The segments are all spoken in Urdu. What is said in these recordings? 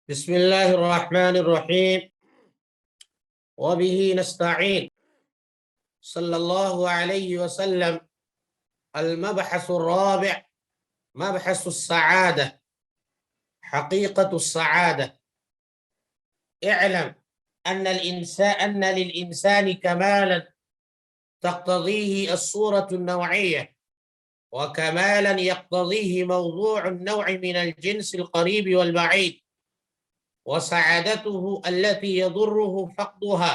بسم الله الرحمن الرحيم وبه نستعين صلى الله عليه وسلم. المبحث الرابع مبحث السعادة، حقيقة السعادة. اعلم أن للإنسان كمالا تقتضيه الصورة النوعية، وكمالا يقتضيه موضوع النوع من الجنس القريب والبعيد، وسعادته التي يضره فقدها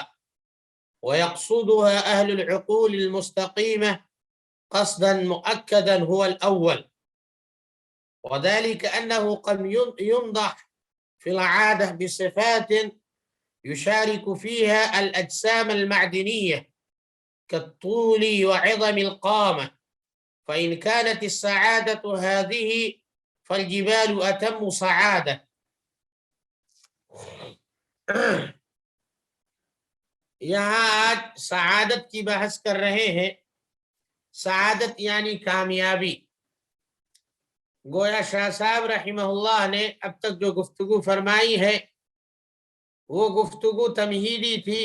ويقصدها أهل العقول المستقيمة قصدا مؤكدا هو الأول، وذلك أنه قد ينضح في العادة بصفات يشارك فيها الأجسام المعدنية كالطول وعظم القامة، فإن كانت السعادة هذه فالجبال أتم سعادة. یہاں آج سعادت کی بحث کر رہے ہیں۔ سعادت یعنی کامیابی۔ گویا شاہ صاحب رحمہ اللہ نے اب تک جو گفتگو فرمائی ہے وہ گفتگو تمہیدی تھی،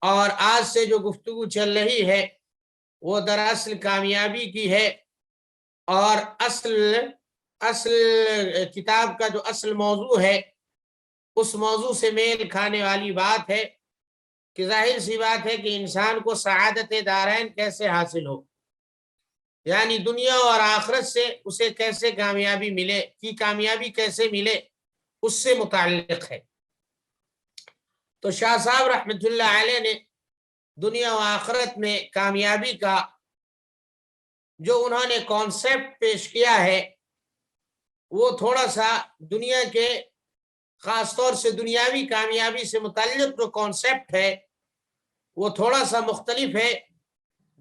اور آج سے جو گفتگو چل رہی ہے وہ دراصل کامیابی کی ہے، اور اصل کتاب کا جو اصل موضوع ہے اس موضوع سے میل کھانے والی بات ہے کہ ظاہر سی بات ہے کہ انسان کو سعادت دارین کیسے حاصل ہو، یعنی دنیا اور آخرت سے اسے کیسے کامیابی ملے، کی کامیابی کیسے ملے، اس سے متعلق ہے۔ تو شاہ صاحب رحمۃ اللہ علیہ نے دنیا و آخرت میں کامیابی کا جو انہوں نے کانسیپٹ پیش کیا ہے وہ تھوڑا سا دنیا کے خاص طور سے دنیاوی کامیابی سے متعلق جو کانسیپٹ ہے وہ تھوڑا سا مختلف ہے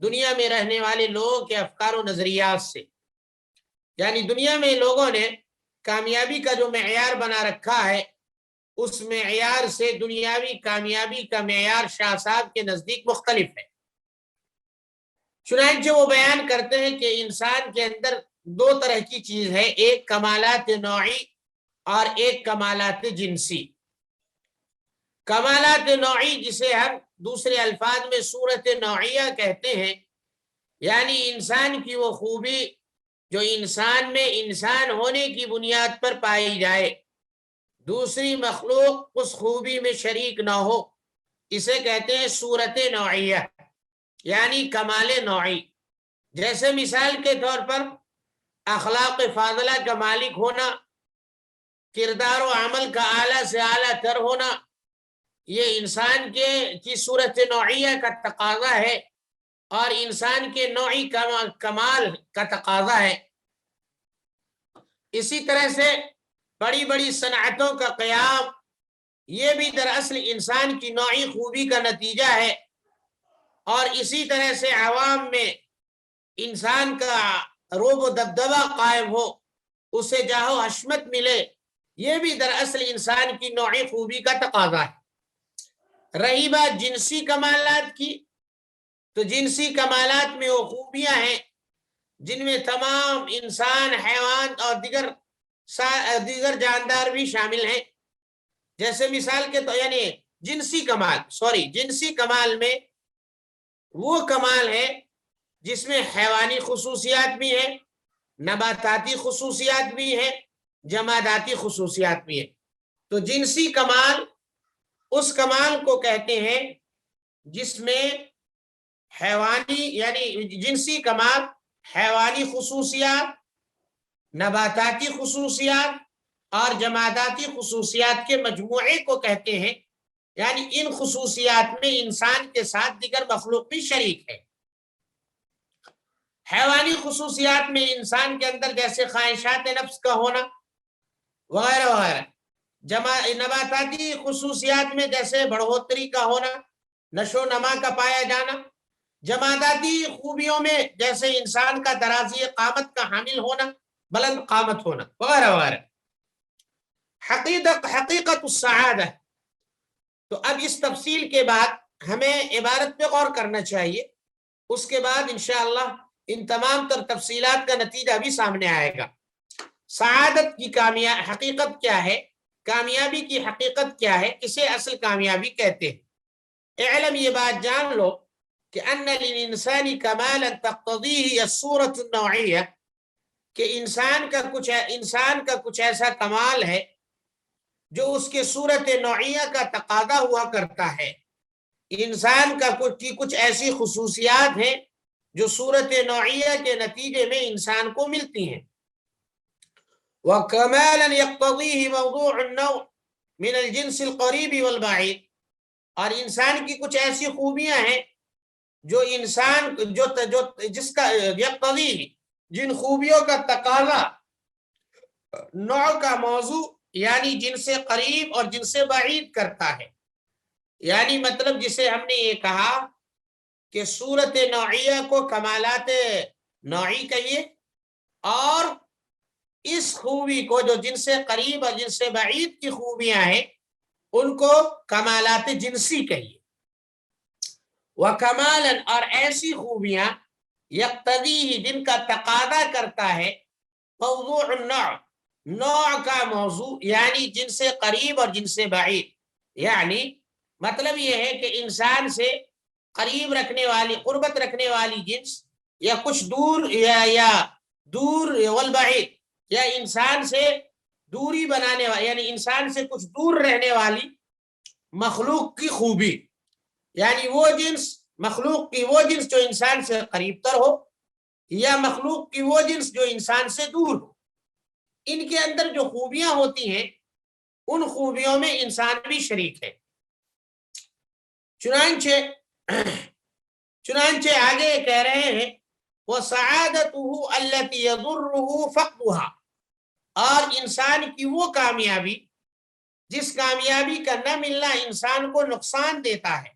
دنیا میں رہنے والے لوگوں کے افکار و نظریات سے۔ یعنی دنیا میں لوگوں نے کامیابی کا جو معیار بنا رکھا ہے اس معیار سے دنیاوی کامیابی کا معیار شاہ صاحب کے نزدیک مختلف ہے۔ چنانچہ وہ بیان کرتے ہیں کہ انسان کے اندر دو طرح کی چیز ہے، ایک کمالات نوعی اور ایک کمالات جنسی۔ کمالات نوعی جسے ہم دوسرے الفاظ میں صورت نوعیہ کہتے ہیں، یعنی انسان کی وہ خوبی جو انسان میں انسان ہونے کی بنیاد پر پائی جائے، دوسری مخلوق اس خوبی میں شریک نہ ہو، اسے کہتے ہیں صورت نوعیہ یعنی کمال نوعی۔ جیسے مثال کے طور پر اخلاق فاضلہ کا مالک ہونا، کردار و عمل کا اعلیٰ سے اعلیٰ تر ہونا، یہ انسان کی صورت نوعیہ کا تقاضا ہے اور انسان کے نوعی کمال کا تقاضا ہے۔ اسی طرح سے بڑی بڑی صنعتوں کا قیام یہ بھی دراصل انسان کی نوعی خوبی کا نتیجہ ہے، اور اسی طرح سے عوام میں انسان کا روب و دبدبہ قائم ہو، اسے جاہ و حشمت ملے، یہ بھی دراصل انسان کی نوعی خوبی کا تقاضا ہے۔ رہی بات جنسی کمالات کی، تو جنسی کمالات میں وہ خوبیاں ہیں جن میں تمام انسان، حیوان اور دیگر جاندار بھی شامل ہیں۔ جیسے مثال کے تو یعنی جنسی کمال میں وہ کمال ہے جس میں حیوانی خصوصیات بھی ہیں، نباتاتی خصوصیات بھی ہیں، جماداتی خصوصیات بھی ہیں۔ تو جنسی کمال اس کمال کو کہتے ہیں جس میں حیوانی یعنی جنسی کمال حیوانی خصوصیات، نباتاتی خصوصیات اور جماداتی خصوصیات کے مجموعے کو کہتے ہیں، یعنی ان خصوصیات میں انسان کے ساتھ دیگر مخلوق بھی شریک ہے۔ حیوانی خصوصیات میں انسان کے اندر جیسے خواہشات نفس کا ہونا وغیرہ وغیرہ، نباتاتی خصوصیات میں جیسے بڑھوتری کا ہونا، نشو و نما کا پایا جانا، جماداتی خوبیوں میں جیسے انسان کا درازی قامت کا حامل ہونا، بلند قامت ہونا وغیرہ وغیرہ۔ حقیقت السعادہ، تو اب اس تفصیل کے بعد ہمیں عبارت پہ غور کرنا چاہیے، اس کے بعد انشاءاللہ ان تمام تر تفصیلات کا نتیجہ بھی سامنے آئے گا۔ سعادت کی حقیقت کیا ہے؟ کامیابی کی حقیقت کیا ہے، اسے اصل کامیابی کہتے ہیں۔ اعلم، یہ بات جان لو کہ ان للانسان کمالا تقتضیہ الصورۃ النوعیہ، کہ انسان کا کچھ ایسا کمال ہے جو اس کے صورت نوعیہ کا تقاضا ہوا کرتا ہے۔ انسان کا کچھ ایسی خصوصیات ہیں جو صورت نوعیہ کے نتیجے میں انسان کو ملتی ہیں۔ وَكَمَالًا يَقْتَضِيهِ موضوع النوع من الجنس القریب والبعید، اور انسان کی کچھ ایسی خوبیاں ہیں جو انسان جس کا یقتضی، جن خوبیوں کا تقاضا نوع کا موضوع یعنی جن سے قریب اور جن سے بعید کرتا ہے۔ یعنی مطلب جسے ہم نے یہ کہا کہ صورت نوعیہ کو کمالات نوعی کہیے، اور اس خوبی کو جو جن سے قریب اور جن سے بعید کی خوبیاں ہیں ان کو کمالات جنسی کہیے۔ وَكَمَالًا، اور ایسی خوبیاں یقتضی، جن کا تقاضا کرتا ہے موضوع النوع، نوع کا موضوع، یعنی جن سے قریب اور جن سے بعید۔ یعنی مطلب یہ ہے کہ انسان سے قریب رکھنے والی، قربت رکھنے والی جنس، یا کچھ دور یا دور والبعید، یا انسان سے دوری بنانے والی، یعنی انسان سے کچھ دور رہنے والی مخلوق کی خوبی، یعنی وہ جنس، مخلوق کی وہ جنس جو انسان سے قریب تر ہو، یا مخلوق کی وہ جنس جو انسان سے دور ہو، ان کے اندر جو خوبیاں ہوتی ہیں ان خوبیوں میں انسان بھی شریک ہے۔ چنانچہ آگے کہہ رہے ہیں وَسَعَادَتُهُ الَّتِي يَضُرُّهُ فَقْدُهَا، اور انسان کی وہ کامیابی جس کامیابی کا نہ ملنا انسان کو نقصان دیتا ہے۔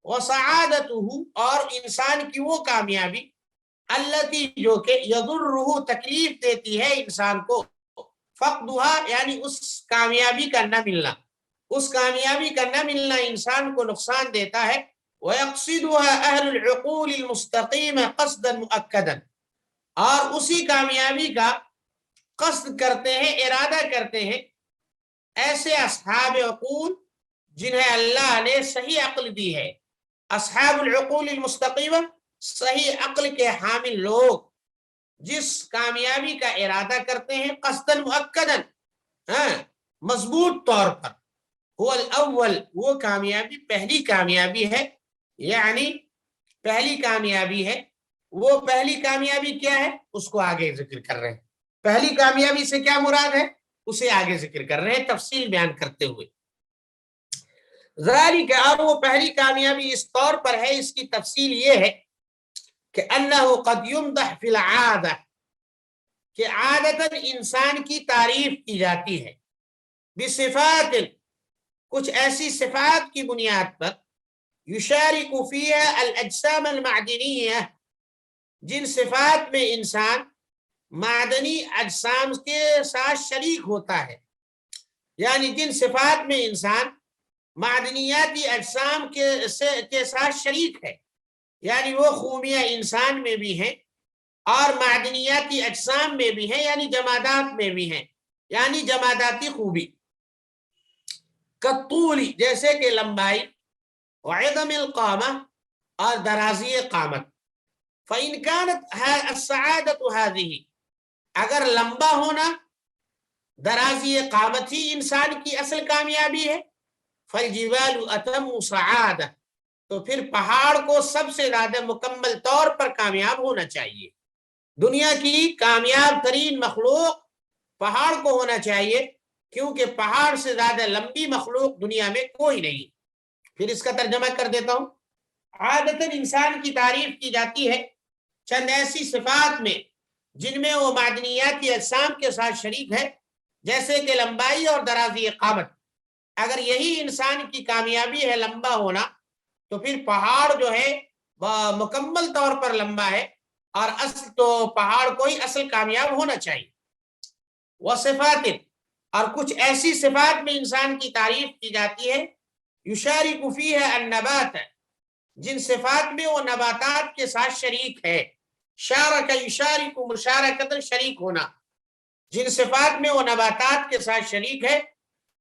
وَسَعَادَتُهُ، اور انسان کی وہ کامیابی الَّتِي، جو کہ يَضُرُّهُ، تکلیف دیتی ہے انسان کو، فَقْدُهَا، یعنی اس کامیابی کا نہ ملنا، اس کامیابی کا نہ ملنا انسان کو نقصان دیتا ہے۔ وَيَقْصِدُهَا أَهْلُ الْعُقُولِ الْمُسْتَقِيمَ قَصْدًا مُؤَكَّدًا، اور اسی کامیابی کا قصد کرتے ہیں، ارادہ کرتے ہیں ایسے اصحاب عقول جنہیں اللہ نے صحیح عقل دی ہے۔ اصحاب العقول المستقیمہ، صحیح عقل کے حامل لوگ جس کامیابی کا ارادہ کرتے ہیں قصداً مؤکداً، مضبوط طور پر، هو الاول، وہ کامیابی پہلی کامیابی ہے، یعنی پہلی کامیابی ہے۔ وہ پہلی کامیابی کیا ہے اس کو آگے ذکر کر رہے ہیں۔ پہلی کامیابی سے کیا مراد ہے اسے آگے ذکر کر رہے ہیں تفصیل بیان کرتے ہوئے۔ ذالک، اور وہ پہلی کامیابی اس طور پر ہے، اس کی تفصیل یہ ہے کہ انہ قد یمدح فی العادہ، کہ عادتاً انسان کی تعریف کی جاتی ہے، بصفات، کچھ ایسی صفات کی بنیاد پر، یشارک فیہا الاجسام المعدنیہ، جن صفات میں انسان معدنی اجسام کے ساتھ شریک ہوتا ہے، یعنی جن صفات میں انسان معدنیاتی اجسام کے ساتھ شریک ہے، یعنی وہ خوبیاں انسان میں بھی ہیں اور معدنیاتی اجسام میں بھی ہیں، یعنی جمادات میں بھی ہیں، یعنی جماداتی خوبی، کالطول، جیسے کہ لمبائی، وعدم القامہ، اور درازی قامت۔ فإن كانت السعادة هذه، اگر لمبا ہونا، درازی قامت ہی انسان کی اصل کامیابی ہے، فالجبال اتم سعادہ، تو پھر پہاڑ کو سب سے زیادہ مکمل طور پر کامیاب ہونا چاہیے۔ دنیا کی کامیاب ترین مخلوق پہاڑ کو ہونا چاہیے، کیونکہ پہاڑ سے زیادہ لمبی مخلوق دنیا میں کوئی نہیں۔ پھر اس کا ترجمہ کر دیتا ہوں۔ عادتاً انسان کی تعریف کی جاتی ہے چند ایسی صفات میں جن میں وہ معدنیاتی اجسام کے ساتھ شریک ہے، جیسے کہ لمبائی اور درازی قامت۔ اگر یہی انسان کی کامیابی ہے لمبا ہونا، تو پھر پہاڑ جو ہے مکمل طور پر لمبا ہے، اور اصل تو پہاڑ کو ہی اصل کامیاب ہونا چاہیے۔ وصفات، اور کچھ ایسی صفات میں انسان کی تعریف کی جاتی ہے، یشارک فیہا النبات، جن صفات میں وہ نباتات کے ساتھ شریک ہے۔ شارک یشارک، مشارکت، شریک ہونا، جن صفات میں وہ نباتات کے ساتھ شریک ہے،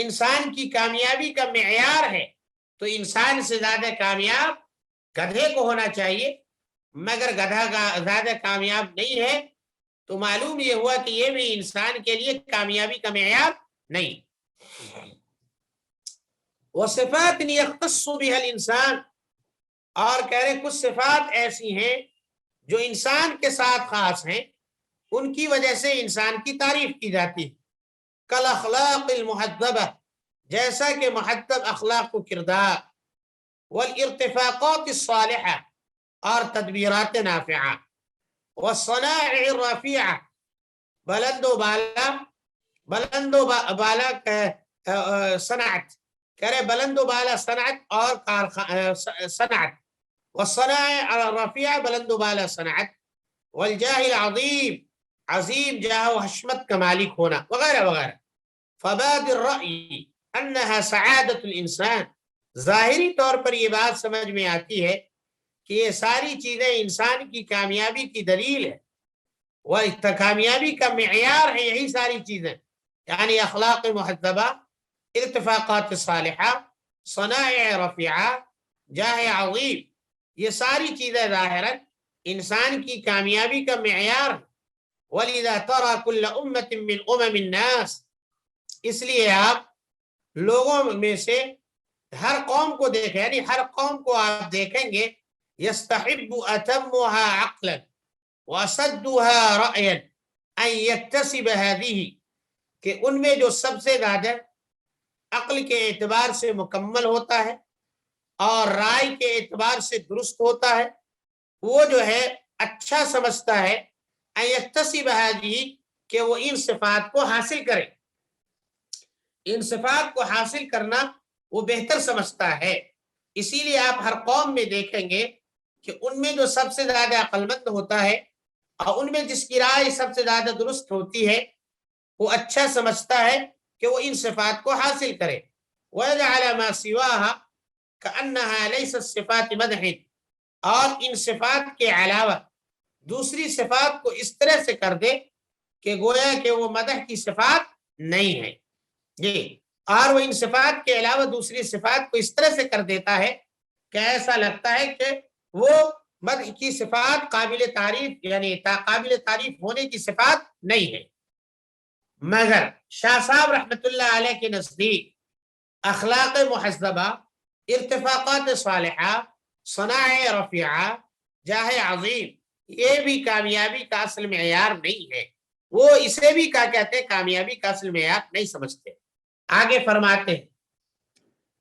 انسان کی کامیابی کا معیار ہے تو انسان سے زیادہ کامیاب گدھے کو ہونا چاہیے، مگر گدھا زیادہ کامیاب نہیں ہے تو معلوم یہ ہوا کہ یہ بھی انسان کے لیے کامیابی کا معیار نہیں۔ وصفات یختص بها الانسان، اور کہہ رہے کچھ صفات ایسی ہیں جو انسان کے ساتھ خاص ہیں، ان کی وجہ سے انسان کی تعریف کی جاتی ہے۔ کل اخلاق المحدبہ، جیسا کہ محدب اخلاق و کردار، والارتفاقات الصالحہ، اور تدبیرات نافعہ، والصنائع الرفیعہ، بلند و بالا صنعت، کہہ رہے بلند و بالا صنعت اور صنعت، والصنائع الرفیعہ، بلند و بالا صنعت، والجاہ العظیم، عظیم جاہ و حشمت کا مالک ہونا، وغیرہ وغیرہ۔ فباد الرأی انہا سعادت الانسان، ظاہری طور پر یہ بات سمجھ میں آتی ہے کہ یہ ساری چیزیں انسان کی کامیابی کی دلیل ہے، وہ کامیابی کا معیار ہے، یہی ساری چیزیں، یعنی اخلاق محدبہ، ارتفاقات صالحہ، صنائع رفیعہ، جاہ عظیم، یہ ساری چیزیں ظاہراً انسان کی کامیابی کا معیار ہے۔ وَلِذَا تَرَى كُلَّ أُمَّةٍ مِّنْ أُمَمِ النَّاسِ، اس لیے آپ لوگوں میں سے ہر قوم کو دیکھیں، یعنی ہر قوم کو آپ دیکھیں گے، يَسْتَحِبُّ أَتَمُّهَا عَقْلًا وَأَسَدُّهَا رَأْيًا أَن يَكْتَسِبَ هَذِهِ، کہ ان میں جو سب سے زیادہ عقل کے اعتبار سے مکمل ہوتا ہے اور رائے کے اعتبار سے درست ہوتا ہے، وہ جو ہے اچھا سمجھتا ہے أن يكتسب هذه، کہ وہ ان صفات کو حاصل کرے، ان صفات کو حاصل کرنا وہ بہتر سمجھتا ہے۔ اسی لیے آپ ہر قوم میں دیکھیں گے کہ ان میں جو سب سے زیادہ عقل مند ہوتا ہے اور ان میں جس کی رائے سب سے زیادہ درست ہوتی ہے، وہ اچھا سمجھتا ہے کہ وہ ان صفات کو حاصل کرے۔ وَيَجْعَلَ مَا سِوَاهَا كَأَنَّهَا لَيْسَتْ صِفَاتِ مَدْحٍ، اور ان صفات کے علاوہ دوسری صفات کو اس طرح سے کر دے کہ گویا کہ وہ مدح کی صفات نہیں ہے، جی، اور وہ ان صفات کے علاوہ دوسری صفات کو اس طرح سے کر دیتا ہے کہ ایسا لگتا ہے کہ وہ مدح کی صفات قابل تعریف، یعنی قابل تعریف ہونے کی صفات نہیں ہے۔ مگر شاہ صاحب رحمۃ اللہ علیہ کے نزدیک اخلاق محذبہ، ارتفاقات صالحہ، صنائع رفیعہ، جاہ عظیم، یہ بھی کامیابی کا اصل معیار نہیں ہے، وہ اسے بھی کیا کہتے ہیں، کامیابی کا اصل معیار نہیں سمجھتے۔ آگے فرماتے ہیں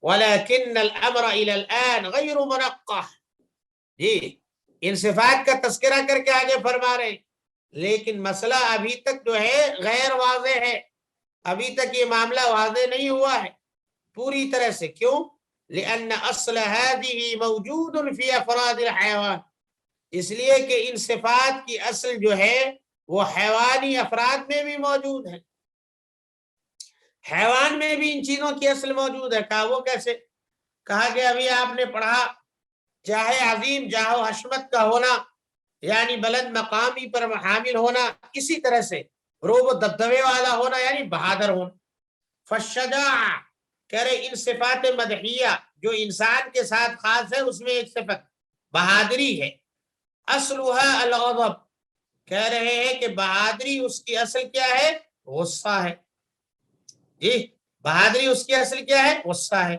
وَلَكِنَّ الْأَمْرَ إِلَى الْآنِ غَيْرُ مُنَقَّحٍ، جی، ان صفات کا تذکرہ کر کے آگے فرما رہے ہیں، لیکن مسئلہ ابھی تک جو ہے غیر واضح ہے، ابھی تک یہ معاملہ واضح نہیں ہوا ہے پوری طرح سے۔ کیوں؟ لأن اصل هذه موجود في افراد الحيوان، اس لیے کہ ان صفات کی اصل جو ہے وہ حیوانی افراد میں بھی موجود ہے، حیوان میں بھی ان چیزوں کی اصل موجود ہے۔ کہا وہ کیسے؟ کہا کہ ابھی آپ نے پڑھا جاہ عظیم، جاہ و حشمت کا ہونا، یعنی بلند مقامی پر حامل ہونا، اسی طرح سے روب و دبدبے والا ہونا، یعنی بہادر ہونا۔ فالشجاع، کہہ رہے ان صفات مدحیہ جو انسان کے ساتھ خاص ہے، اس میں ایک صفت بہادری ہے۔ اصلها الغضب، کہہ رہے ہیں کہ بہادری اس کی اصل کیا ہے؟ غصہ ہے، جی، بہادری اس کی اصل کیا ہے؟ غصہ ہے۔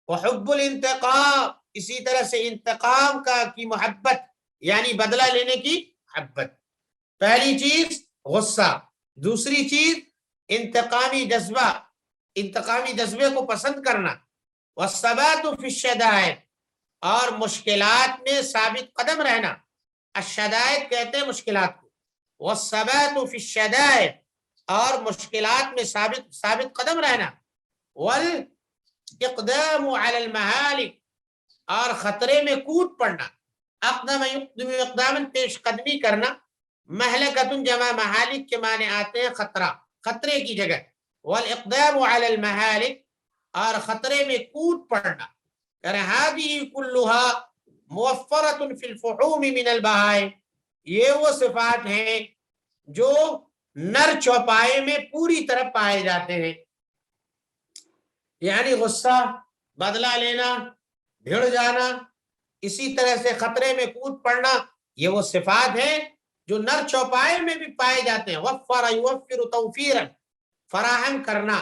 وحب الانتقام، اسی طرح سے انتقام کی محبت، یعنی بدلہ لینے کی محبت۔ پہلی چیز غصہ، دوسری چیز انتقامی جذبہ، انتقامی جذبے کو پسند کرنا۔ والثبات فی الشدائد، اور مشکلات میں ثابت قدم رہنا، الشدائد کہتے ہیں مشکلات کو، والثبات فی الشدائد، اور مشکلات میں ثابت قدم رہنا، والاقدام علی المہالک، اور خطرے میں کود پڑنا، اقدم یقدم اقداما، پیش قدمی کرنا، مہلکۃ جمع مہالک کے معنی آتے ہیں خطرہ، خطرے کی جگہ، والاقدام علی المہالک، اور خطرے میں کود پڑنا۔ هذه كلها موفرۃ فی الفحوم من البہائم، یہ وہ صفات ہیں جو نر چوپائے میں پوری طرح پائے جاتے ہیں۔ یعنی غصہ، بدلہ لینا، بھڑ جانا، اسی طرح سے خطرے میں کود پڑنا، یہ وہ صفات ہیں جو نر چوپائے میں بھی پائے جاتے ہیں۔ وفر یوفر توفیرا، فراہم کرنا،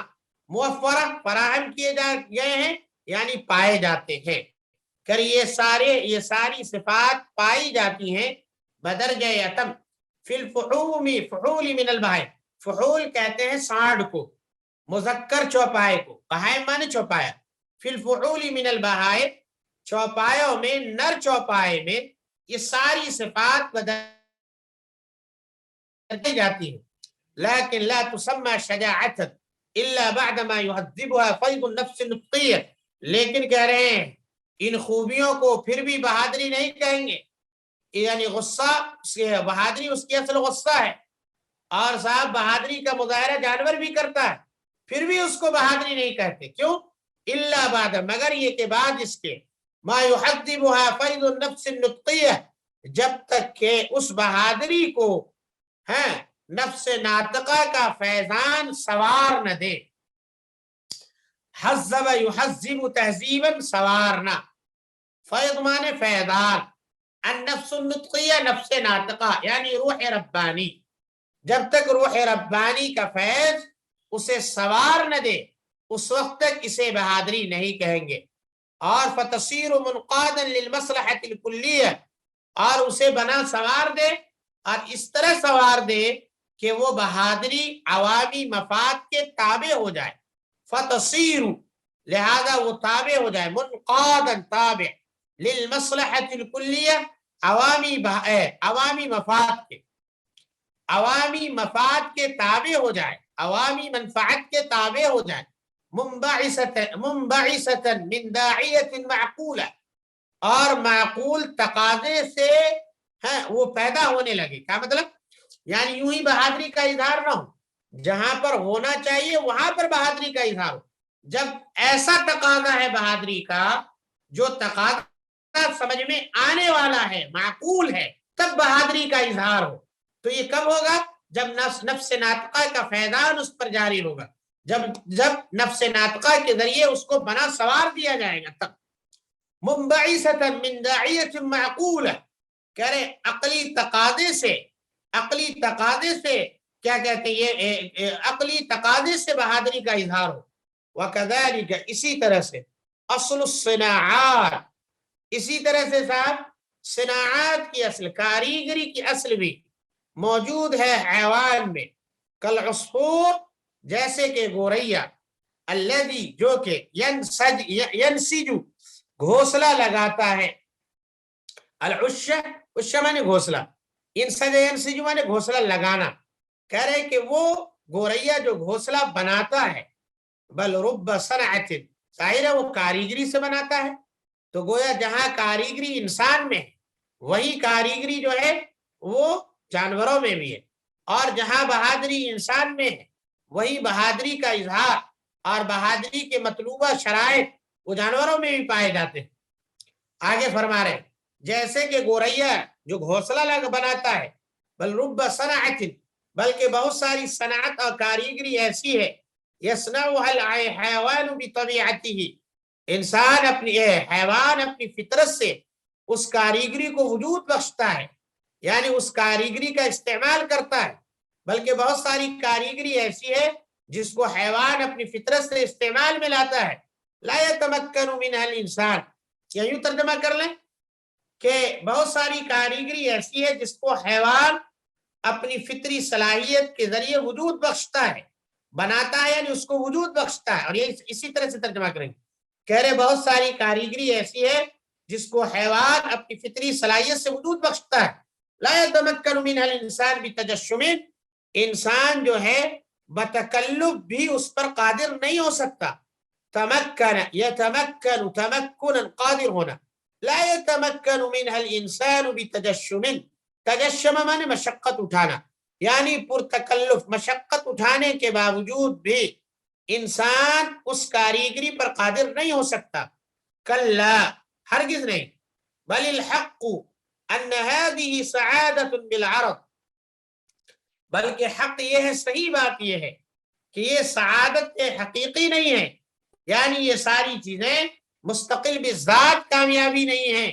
موفرہ فراہم کیے گئے ہیں یعنی پائے جاتے ہیں۔ کہ یہ ساری صفات پائی جاتی ہیں بدرجہ اتم فی الفحوم، فحول من البہائم، فحول کہتے ہیں سانڈ کو، مذکر چوپائے کو، بہائم مانے چوپایا، فی الفحول من البہائم، چوپایوں میں، نر چوپائے میں یہ ساری صفات بدل جاتی ہیں۔ لیکن لا تسمى شجاعت الا بعد ما يهذبها فیض النفس النطقیہ، لیکن کہہ رہے ہیں ان خوبیوں کو پھر بھی بہادری نہیں کہیں گے، یعنی غصہ بہادری اس کی اصل غصہ ہے، اور صاحب بہادری کا مظاہرہ جانور بھی کرتا ہے، پھر بھی اس کو بہادری نہیں کہتے، کیوں؟ الا بعد، مگر یہ کہ بعد اس کے، ما يحذبها فیض النفس النطقیہ، جب تک کہ اس بہادری کو نفس ناطقہ کا فیضان سوار نہ دے۔ حذب یحذب تہذیبا، سوارنا، فیض مانے فیضان، النفس النطقیہ نفس ناطقہ یعنی روح ربانی، جب تک روح ربانی کا فیض اسے سوار نہ دے اس وقت تک اسے بہادری نہیں کہیں گے۔ اور فتصیر منقادا للمصلحة الکلیہ، اور اسے بنا سوار دے، اور اس طرح سوار دے کہ وہ بہادری عوامی مفاد کے تابع ہو جائے، فتصیر لہذا وہ تابع ہو جائے، منقادا تابع، للمصلحة الکلیہ عوامی مفاد کے، عوامی مفاد کے تابع ہو جائے، عوامی منفعت کے تابع ہو جائے، منبعثتا من داعیت معقولہ، اور معقول تقاضے سے وہ پیدا ہونے لگے۔ کیا مطلب؟ یعنی یوں ہی بہادری کا اظہار نہ ہو، جہاں پر ہونا چاہیے وہاں پر بہادری کا اظہار ہو، جب ایسا تقاضا ہے بہادری کا جو تقاضا سمجھ میں آنے والا ہے، معقول ہے، تب بہادری کا اظہار ہو۔ تو یہ کب ہوگا؟ جب نفس ناطقہ کا فیضان اس پر جاری ہوگا، جب نفس ناطقہ کے ذریعے اس کو بنا سوار دیا جائے گا، تب۔ منبعثتا من داعیت معقولہ، کہہ رہے عقلی تقاضے سے کیا کہتے ہیں، یہ عقلی تقاضے سے بہادری کا اظہار ہو۔ وَكَذَلِكَ، اسی طرح سے، اصل الصناعات، اسی طرح سے صاحب صناعات کی اصل، کاریگری کی اصل بھی موجود ہے حیوان میں، کالعصفور، جیسے کہ گوریا، الذی، جو کہ ینسج، گھونسلہ لگاتا ہے، العش مانے گھونسلہ، انسج ینسج مانے گھونسلہ لگانا، کہہ رہے کہ وہ گوریا جو گھونسلہ بناتا ہے، بل رب صنعت، ظاہر ہے وہ کاریگری سے بناتا ہے، تو گویا جہاں کاریگری انسان میں ہے وہی کاریگری جو ہے وہ جانوروں میں بھی ہے، اور جہاں بہادری انسان میں ہے وہی بہادری کا اظہار اور بہادری کے مطلوبہ شرائط وہ جانوروں میں بھی پائے جاتے ہیں۔ آگے فرما رہے جیسے کہ گوریا جو گھونسلہ بناتا ہے، بل رب صنعت، بلکہ بہت ساری صنعت اور کاریگری ایسی ہے، یصنعها الحیوان بطبیعته، حیوان اپنی فطرت سے اس کاریگری کو وجود بخشتا ہے، یعنی اس کاریگری کا استعمال کرتا ہے، بلکہ بہت ساری کاریگری ایسی ہے جس کو حیوان اپنی فطرت سے استعمال میں لاتا ہے۔ لا يتمکن منها الانسان، یا یوں ترجمہ کر لیں کہ بہت ساری کاریگری ایسی ہے جس کو حیوان اپنی فطری صلاحیت کے ذریعے وجود بخشتا ہے، بناتا ہے، یعنی اس کو وجود بخشتا ہے۔ اور یہ اسی طرح سے ترجمہ کریں گے، کہہ رہے بہت ساری کاریگری ایسی ہے جس کو حیوان اپنی فطری صلاحیت سے وجود بخشتا ہے۔ لا يتمکن منها الانسان بتجشم، انسان جو ہے بتکلف بھی اس پر قادر نہیں ہو سکتا۔ تمکن، یتمکن، تمکنا، قادر ہونا، لا يتمکن منها الانسان بتجشم، تجشم مانے مشقت اٹھانا، یعنی پرتکلف مشقت اٹھانے کے باوجود بھی انسان اس کاریگری پر قادر نہیں ہو سکتا۔ کلا، ہرگز نہیں، بل الحق ان هذه سعادة بالعرض، بلکہ حق یہ ہے، صحیح بات یہ ہے کہ یہ سعادت حقیقی نہیں ہے، یعنی یہ ساری چیزیں مستقل بذات کامیابی نہیں ہیں،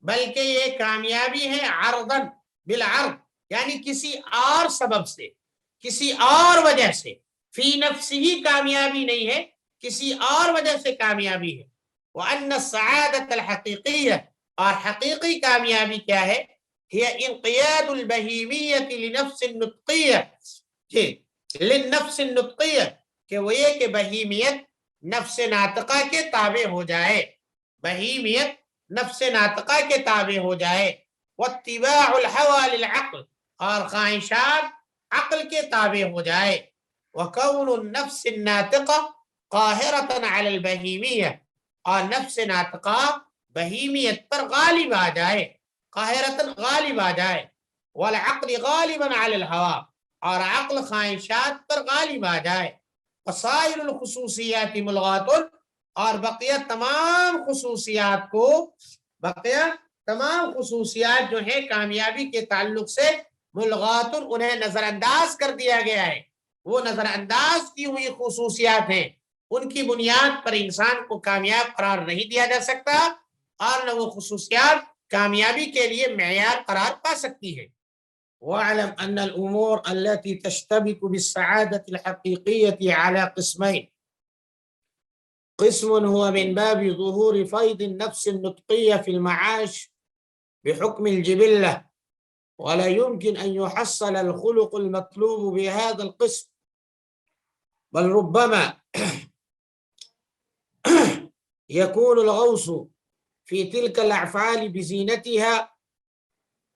بلکہ یہ کامیابی ہے عرضاً بالعرض، یعنی کسی اور سبب سے، کسی اور وجہ سے، فی نفسی ہی کامیابی نہیں ہے، کسی اور وجہ سے کامیابی ہے۔ وَأَنَّ السَّعَادَةَ الْحَقِيقِيَّةَ، اور حقیقی کامیابی کیا ہے؟ هي انقياد البہیمیت لنفس النطقیہ، للنفس النطقیہ، کہ وہ یہ کہ بہیمیت نفس ناطقہ کے تابع ہو جائے، بہیمیت نفس ناطقہ کے تابع ہو جائے، واتباع الحوى للعقل، اور خواہشات عقل کے تابع ہو جائے، وکون النفس الناطقہ قاہرة علی البہیمیہ، اور نفس ناطقہ بہیمیت پر غالب آ جائے، قاہرتاً غالب آ جائے، والعقل غالباً علی الہوا، اور عقل خواہشات پر غالب آ جائے، وسائر الخصوصیات ملغات، اور بقیہ تمام خصوصیات کو، بقیہ تمام خصوصیات جو ہیں کامیابی کے تعلق سے ملغات، انہیں نظر انداز کر دیا گیا ہے، وہ نظر انداز کی ہوئی خصوصیات ہیں، ان کی بنیاد پر انسان کو کامیاب قرار نہیں دیا جا سکتا، اور نہ وہ خصوصیات کامیابی کے لیے معیار قرار پا سکتی ہے۔ وَاعْلَمْ أَنَّ الْأُمُورَ الَّتِي تَشْتَبِكُ بِالسَّعَادَةِ الْحَقِيقِيَّةِ عَلَى قِسْمَيْنِ، قسم هو من باب ظهور فيض النفس النطقية في المعاش بحكم الجبلة، ولا يمكن أن يحصل الخلق المطلوب بهذا القسم، بل ربما يكون الغوص في تلك الأفعال بزينتها،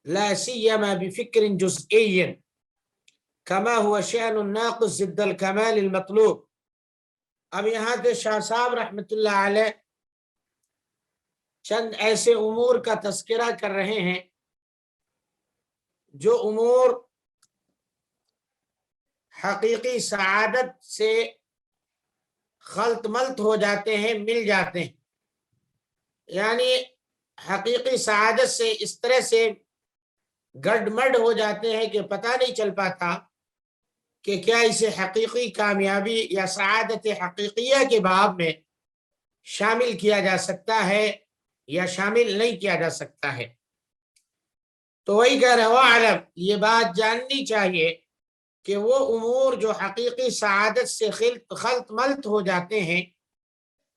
لا سيما بفكر جزئي كما هو شأن الناقص ضد الكمال المطلوب۔ اب یہاں سے شاہ صاحب رحمۃ اللہ علیہ چند ایسے امور کا تذکرہ کر رہے ہیں جو امور حقیقی سعادت سے خلط ملط ہو جاتے ہیں، مل جاتے ہیں، یعنی حقیقی سعادت سے اس طرح سے گڈ مڈ ہو جاتے ہیں کہ پتہ نہیں چل پاتا کہ کیا اسے حقیقی کامیابی یا سعادت حقیقیہ کے باب میں شامل کیا جا سکتا ہے یا شامل نہیں کیا جا سکتا ہے۔ تو وہی کہہ رہے ہیں وَاعْلَمْ، یہ بات جاننی چاہیے کہ وہ امور جو حقیقی سعادت سے خلط ملط ہو جاتے ہیں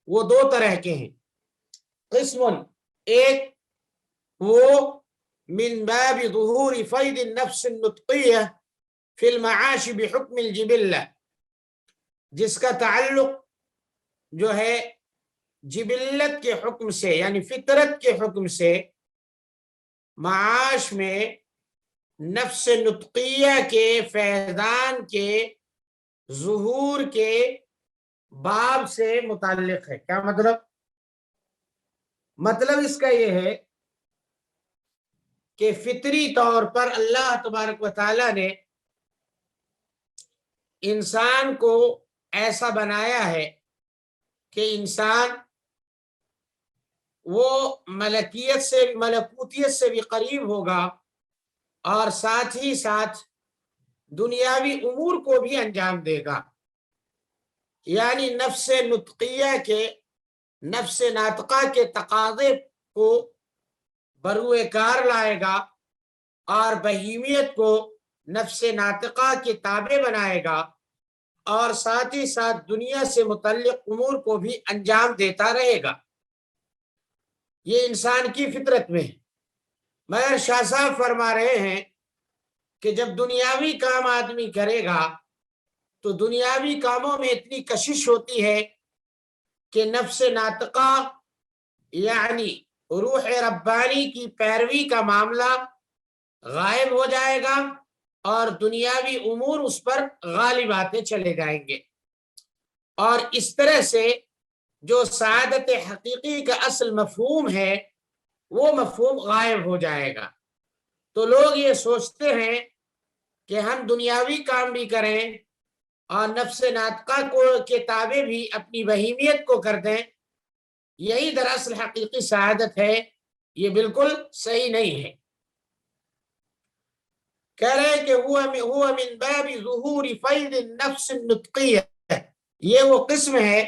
وہ دو طرح کے ہیں۔ قسم، ایک وہ من باب ظہور فیض النفس النطقیہ فی المعاش بحکم الجبلہ، جس کا تعلق جو ہے جبلت کے حکم سے، یعنی فطرت کے حکم سے معاش میں نفس نطقیہ کے فیضان کے ظہور کے باب سے متعلق ہے۔ کیا مطلب؟ مطلب اس کا یہ ہے کہ فطری طور پر اللہ تبارک و تعالیٰ نے انسان کو ایسا بنایا ہے کہ انسان وہ ملکیت سے، ملکوتیت سے بھی قریب ہوگا، اور ساتھ ہی ساتھ دنیاوی امور کو بھی انجام دے گا، یعنی نفس نطقیہ کے، نفس ناطقہ کے تقاضے کو بروئے کار لائے گا، اور بہیمیت کو نفس ناطقہ کے تابع بنائے گا، اور ساتھ ہی ساتھ دنیا سے متعلق امور کو بھی انجام دیتا رہے گا۔ یہ انسان کی فطرت میں ہے، مگر شاہ صاحب فرما رہے ہیں کہ جب دنیاوی کام آدمی کرے گا تو دنیاوی کاموں میں اتنی کشش ہوتی ہے کہ نفس ناطقہ یعنی روح ربانی کی پیروی کا معاملہ غائب ہو جائے گا، اور دنیاوی امور اس پر غالب آتے چلے جائیں گے، اور اس طرح سے جو سعادت حقیقی کا اصل مفہوم ہے وہ مفہوم غائب ہو جائے گا۔ تو لوگ یہ سوچتے ہیں کہ ہم دنیاوی کام بھی کریں اور نفس ناطقہ کو کے تابع بھی اپنی بہیمیت کو کر دیں، یہی دراصل حقیقی سعادت ہے۔ یہ بالکل صحیح نہیں ہے۔ کہہ رہے ہیں کہ ہوا من باب ظہور فیض النفس النطقیہ، یہ وہ قسم ہے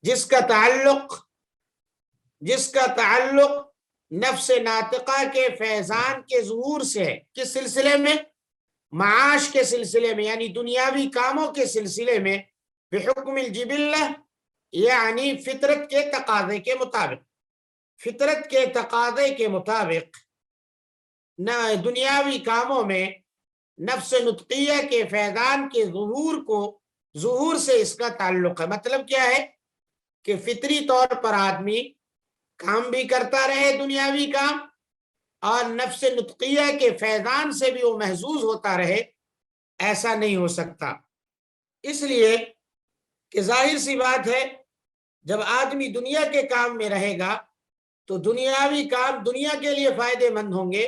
جس کا تعلق نفس ناطقہ کے فیضان کے ظہور سے ہے. کس سلسلے میں؟ معاش کے سلسلے میں، یعنی دنیاوی کاموں کے سلسلے میں. بحکم الجبلہ یعنی فطرت کے تقاضے کے مطابق، فطرت کے تقاضے کے مطابق دنیاوی کاموں میں نفس نطقیہ کے فیضان کے ظہور سے اس کا تعلق ہے. مطلب کیا ہے کہ فطری طور پر آدمی کام بھی کرتا رہے دنیاوی کام، اور نفس نطقیہ کے فیضان سے بھی وہ محظوظ ہوتا رہے، ایسا نہیں ہو سکتا. اس لیے کہ ظاہر سی بات ہے جب آدمی دنیا کے کام میں رہے گا تو دنیاوی کام دنیا کے لیے فائدے مند ہوں گے،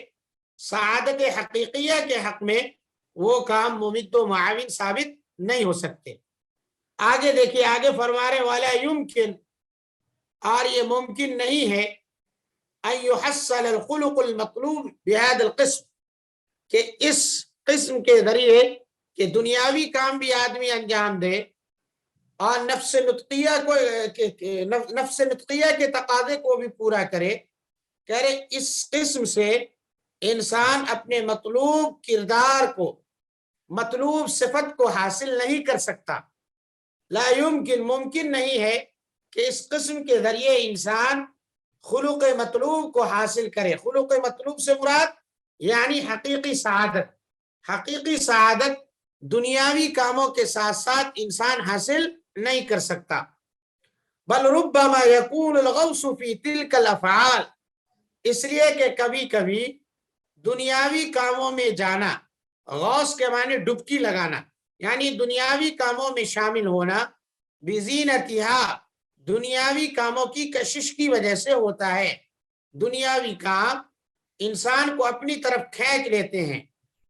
سعادت حقیقیہ کے حق میں وہ کام ممد و معاون ثابت نہیں ہو سکتے. آگے دیکھیے، آگے فرمانے والا یمکن، اور یہ ممکن نہیں ہے، ان يحصل الخلق المطلوب بهذا القسم، کہ اس قسم کے ذریعے کہ دنیاوی کام بھی آدمی انجام دے اور نفس نطقیہ کے تقاضے کو بھی پورا کرے. کہہ رہے اس قسم سے انسان اپنے مطلوب کردار کو، مطلوب صفت کو حاصل نہیں کر سکتا. لا يمکن، ممکن نہیں ہے کہ اس قسم کے ذریعے انسان خلق مطلوب کو حاصل کرے. خلق مطلوب سے مراد یعنی حقیقی سعادت. حقیقی سعادت دنیاوی کاموں کے ساتھ ساتھ انسان حاصل نہیں کر سکتا. بل ربما يكون الغوص في تلك الافعال، اس لیے کہ کبھی کبھی دنیاوی کاموں میں جانا، غوث کے معنی ڈبکی لگانا، یعنی دنیاوی کاموں میں شامل ہونا، بزینتها، دنیاوی کاموں کی کشش کی وجہ سے ہوتا ہے. دنیاوی کام انسان کو اپنی طرف کھینچ لیتے ہیں.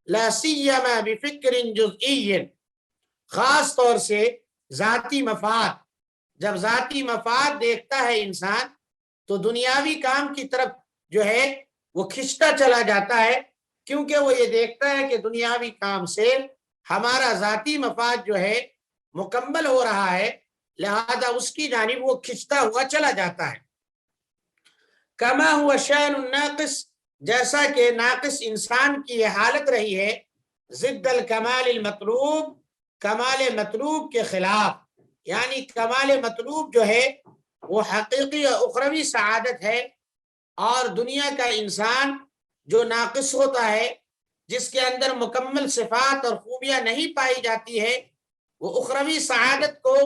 لا سیما بفکر جزئی، خاص طور سے ذاتی مفاد. جب ذاتی مفاد دیکھتا ہے انسان تو دنیاوی کام کی طرف جو ہے وہ کھنچتا چلا جاتا ہے، کیونکہ وہ یہ دیکھتا ہے کہ دنیاوی کام سے ہمارا ذاتی مفاد جو ہے مکمل ہو رہا ہے، لہذا اس کی جانب وہ کھنچتا ہوا چلا جاتا ہے. کما ہوا شأن الناقص، جیسا کہ ناقص انسان کی یہ حالت رہی ہے، ضد الکمال المطلوب، کمال مطلوب کے خلاف. یعنی کمال مطلوب جو ہے وہ حقیقی اور اخروی سعادت ہے، اور دنیا کا انسان جو ناقص ہوتا ہے، جس کے اندر مکمل صفات اور خوبیاں نہیں پائی جاتی ہے، وہ اخروی سعادت کو،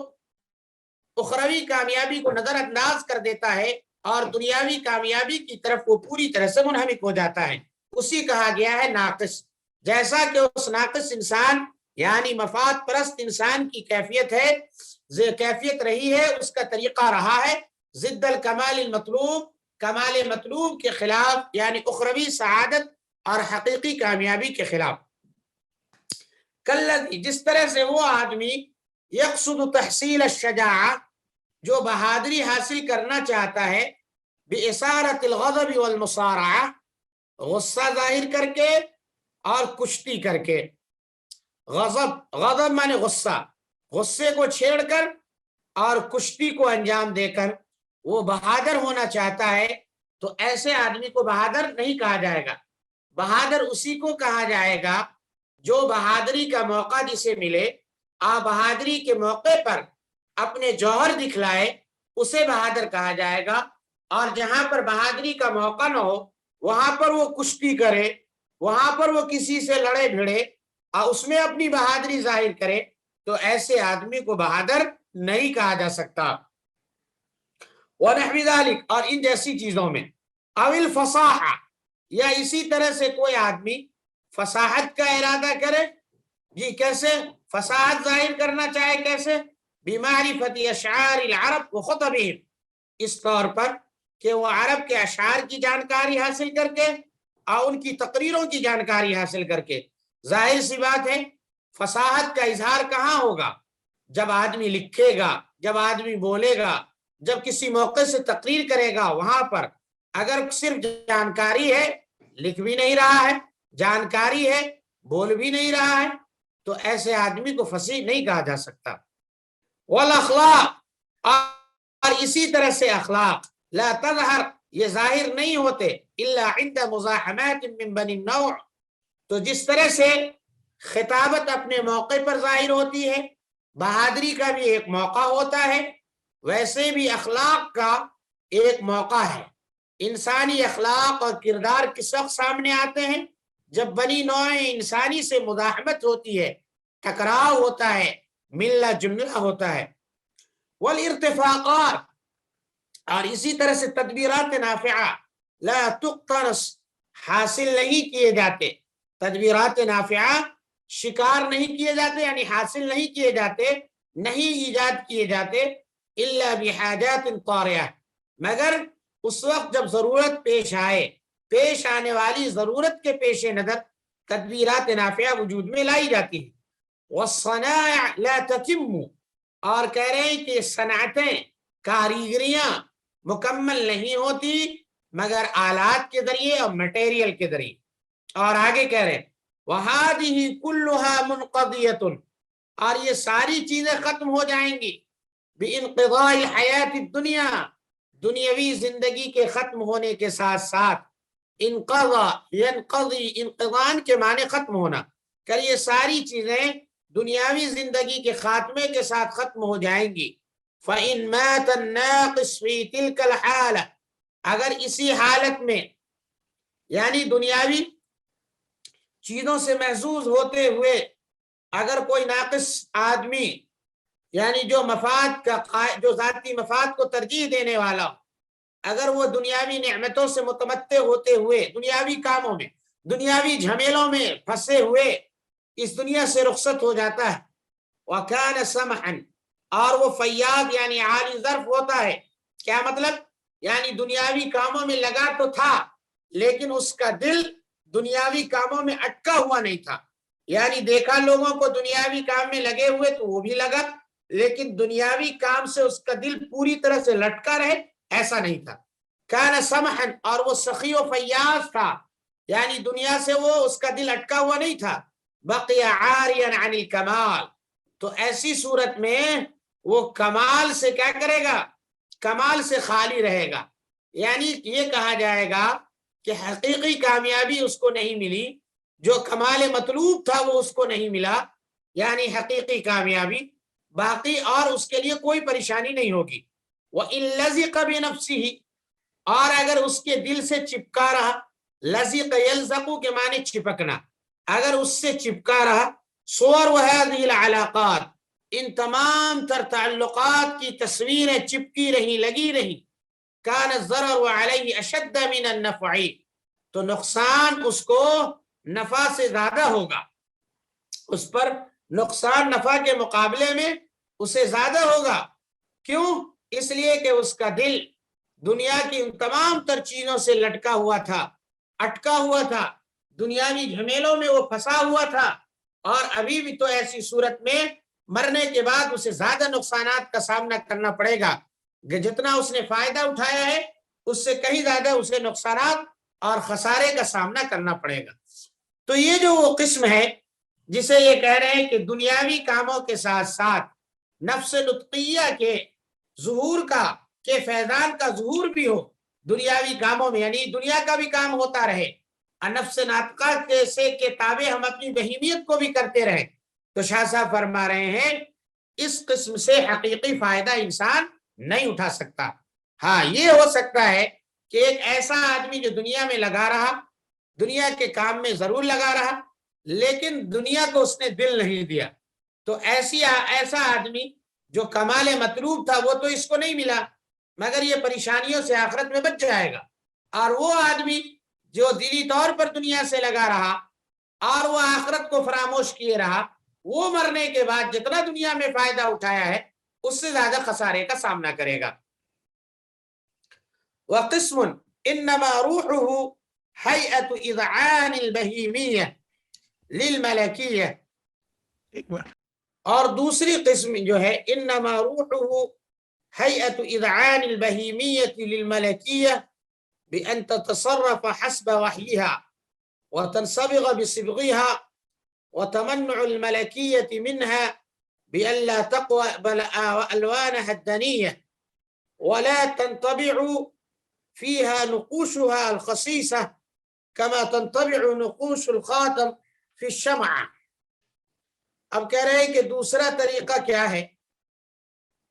اخروی کامیابی کو نظر انداز کر دیتا ہے اور دنیاوی کامیابی کی طرف وہ پوری طرح سے منہمک ہو جاتا ہے. اسی کہا گیا ہے ناقص. جیسا کہ اس ناقص انسان یعنی مفاد پرست انسان کی کیفیت ہے، کیفیت رہی ہے، اس کا طریقہ رہا ہے ضد الکمال المطلوب، کمال مطلوب کے خلاف، یعنی اخروی سعادت اور حقیقی کامیابی کے خلاف. کالذی، جس طرح سے وہ آدمی یقصد تحصیل الشجاعہ، جو بہادری حاصل کرنا چاہتا ہے، بإثارۃ الغضب والمصارعہ، غصہ ظاہر کر کے اور کشتی کر کے. غضب مانے غصہ، غصے کو چھیڑ کر اور کشتی کو انجام دے کر وہ بہادر ہونا چاہتا ہے، تو ایسے آدمی کو بہادر نہیں کہا جائے گا. بہادر اسی کو کہا جائے گا جو بہادری کا موقع جسے ملے، بہادری کے موقع پر اپنے جوہر دکھلائے، اسے بہادر کہا جائے گا. اور جہاں پر بہادری کا موقع نہ ہو وہاں پر وہ کشتی کرے، وہاں پر وہ کسی سے لڑے بھڑے اور اس میں اپنی بہادری ظاہر کرے، تو ایسے آدمی کو بہادر نہیں کہا جا سکتا. وَنَحْوِ ذَلِكَ، اور ان جیسی چیزوں میں. او الفصاحہ، یا اسی طرح سے کوئی آدمی فصاحت کا ارادہ کرے. جی کیسے فصاحت ظاہر کرنا چاہے؟ کیسے؟ بمعرفت اشعار العرب وخطبهم، اس طور پر کہ وہ عرب کے اشعار کی جانکاری حاصل کر کے اور ان کی تقریروں کی جانکاری حاصل کر کے. ظاہر سی بات ہے فصاحت کا اظہار کہاں ہوگا؟ جب آدمی لکھے گا، جب آدمی بولے گا، جب کسی موقع سے تقریر کرے گا. وہاں پر اگر صرف جانکاری ہے، لکھ بھی نہیں رہا ہے، جانکاری ہے، بول بھی نہیں رہا ہے، تو ایسے آدمی کو فصیح نہیں کہا جا سکتا. والاخلاق، اور اسی طرح سے اخلاق لا تظہر یہ ظاہر نہیں ہوتے الا عند مزاحمات من بنی النوع، تو جس طرح سے خطابت اپنے موقع پر ظاہر ہوتی ہے، بہادری کا بھی ایک موقع ہوتا ہے، ویسے بھی اخلاق کا ایک موقع ہے۔ انسانی اخلاق اور کردار کس وقت سامنے آتے ہیں؟ جب بنی نوع انسانی سے مزاحمت ہوتی ہے، ٹکراؤ ہوتا ہے، ملنا جلنا ہوتا ہے۔ والارتفاقات، اور اسی طرح سے تدبیرات نافعہ لا تقتنص حاصل نہیں کیے جاتے، تدبیرات نافعہ شکار نہیں کیے جاتے، یعنی حاصل نہیں کیے جاتے، نہیں ایجاد کیے جاتے الا بحاجات طارئہ، مگر اس وقت جب ضرورت پیش آئے، پیش آنے والی ضرورت کے پیش نظر تدبیرات نافعہ وجود میں لائی جاتی ہیں۔ والصنائع لا تتم، اور کہہ رہے ہیں کہ صنعتیں، کاریگریاں مکمل نہیں ہوتی مگر آلات کے ذریعے اور مٹیریل کے ذریعے۔ اور آگے کہہ رہے ہیں وَهَذِهِ كُلُّهَا مُنْقَضِيَةٌ، اور یہ ساری چیزیں ختم ہو جائیں گی بِانْقِضَاءِ الْحَيَاةِ الدُّنْيَا، دنیاوی زندگی کے ختم ہونے کے ساتھ ساتھ۔ انقضا ینقضی، انقضان کے معنی ختم ہونا، کہ یہ ساری چیزیں دنیاوی زندگی کے خاتمے کے ساتھ ختم ہو جائیں گی۔ فَإِن مَاتَ النَّاقِصُ فِي تِلْكَ الْحَالَةِ، اگر اسی حالت میں، یعنی دنیاوی چیزوں سے محظوظ ہوتے ہوئے اگر کوئی ناقص آدمی، یعنی جو مفاد کا، جو ذاتی مفاد کو ترجیح دینے والا، اگر وہ دنیاوی نعمتوں سے متمتع ہوتے ہوئے دنیاوی کاموں میں، دنیاوی جھمیلوں میں پھنسے ہوئے اس دنیا سے رخصت ہو جاتا ہے، وَكَانَ سَمْحًا، اور وہ فیاض یعنی عالی ظرف ہوتا ہے۔ کیا مطلب؟ یعنی دنیاوی کاموں میں لگا تو تھا لیکن اس کا دل دنیاوی کاموں میں اٹکا ہوا نہیں تھا، یعنی دیکھا لوگوں کو دنیاوی کام میں لگے ہوئے تو وہ بھی لگا، لیکن دنیاوی کام سے اس کا دل پوری طرح سے لٹکا رہے ایسا نہیں تھا۔ کان سمحن، اور وہ سخی و فیاض تھا، یعنی دنیا سے وہ اس کا دل اٹکا ہوا نہیں تھا۔ بقی عاریا عن الکمال، تو ایسی صورت میں وہ کمال سے کیا کرے گا؟ کمال سے خالی رہے گا، یعنی یہ کہا جائے گا کہ حقیقی کامیابی اس کو نہیں ملی، جو کمال مطلوب تھا وہ اس کو نہیں ملا، یعنی حقیقی کامیابی باقی، اور اس کے لیے کوئی پریشانی نہیں ہوگی۔ وَإِن لَزِقَ بِنَفْسِهِ، اور اگر اس کے دل سے چپکا رہا، لزق یلزق کے معنی چپکنا، اگر اس سے چپکا رہا، صور وهذه العلاقات، ان تمام تر تعلقات کی تصویریں چپکی رہی، لگی رہی، کان الضرر علیہ اشد من النفع، تو نقصان اس کو نفع سے زیادہ ہوگا، اس پر نقصان نفع کے مقابلے میں اسے زیادہ ہوگا۔ کیوں؟ اس لیے کہ اس کا دل دنیا کی ان تمام تر چیزوں سے لٹکا ہوا تھا، اٹکا ہوا تھا، دنیاوی جھمیلوں میں وہ پھنسا ہوا تھا، اور ابھی بھی تو ایسی صورت میں مرنے کے بعد اسے زیادہ نقصانات کا سامنا کرنا پڑے گا کہ جتنا اس نے فائدہ اٹھایا ہے اس سے کہیں زیادہ اسے نقصانات اور خسارے کا سامنا کرنا پڑے گا۔ تو یہ جو وہ قسم ہے جسے یہ کہہ رہے ہیں کہ دنیاوی کاموں کے ساتھ ساتھ نفس لطقیہ کے ظہور کا، کہ فیضان کا ظہور بھی ہو دنیاوی کاموں میں، یعنی دنیا کا بھی کام ہوتا رہے، اور نفس ناطقہ سے کے تابع ہم اپنی بہیمیت کو بھی کرتے رہیں، تو شاہ صاحب فرما رہے ہیں اس قسم سے حقیقی فائدہ انسان نہیں اٹھا سکتا۔ ہاں یہ ہو سکتا ہے کہ ایک ایسا آدمی جو دنیا میں لگا رہا، دنیا کے کام میں ضرور لگا رہا، لیکن دنیا کو اس نے دل نہیں دیا، تو ایسا آدمی جو کمال مطلوب تھا وہ تو اس کو نہیں ملا، مگر یہ پریشانیوں سے آخرت میں بچ جائے گا۔ اور وہ آدمی جو دلی طور پر دنیا سے لگا رہا اور وہ آخرت کو فراموش کیے رہا، وہ مرنے کے بعد جتنا دنیا میں فائدہ اٹھایا ہے اس سے زیادہ خسارے کا سامنا کرے گا۔ وقسم انما روحه هيئة اذعان البهیمیہ للملکیہ، اور دوسری قسم جو ہے انما روحه هيئة اذعان البهیمیہ للملکیہ بأن تتصرف حسب وحیها وتنصبغ بصبغها وتمنع الملكية منها بأن لا تقبل ألوانها الدنية ولا تنطبع فيها نقوشها الخصيصة كما تنطبع نقوش الخاتم في الشمعة. اب کہہ رہے ہیں کہ دوسرا طریقہ کیا ہے؟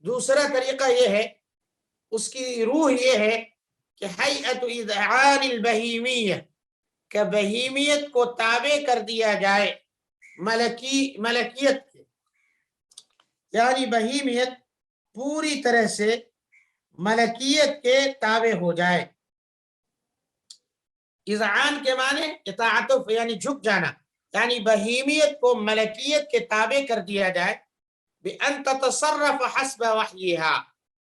دوسرا طریقہ یہ ہے، اس کی روح یہ ہے کہ حیئت اذعان البہیمیہ، کہ بہیمیت کو تابع کر دیا جائے ملکیت کے، یعنی بہیمیت پوری طرح سے ملکیت کے تابع ہو جائے۔ اذعان کے معنی اطاعت، یعنی جھک جانا، یعنی بہیمیت کو ملکیت کے تابع کر دیا جائے، بأن تتصرف حسب وحیہا،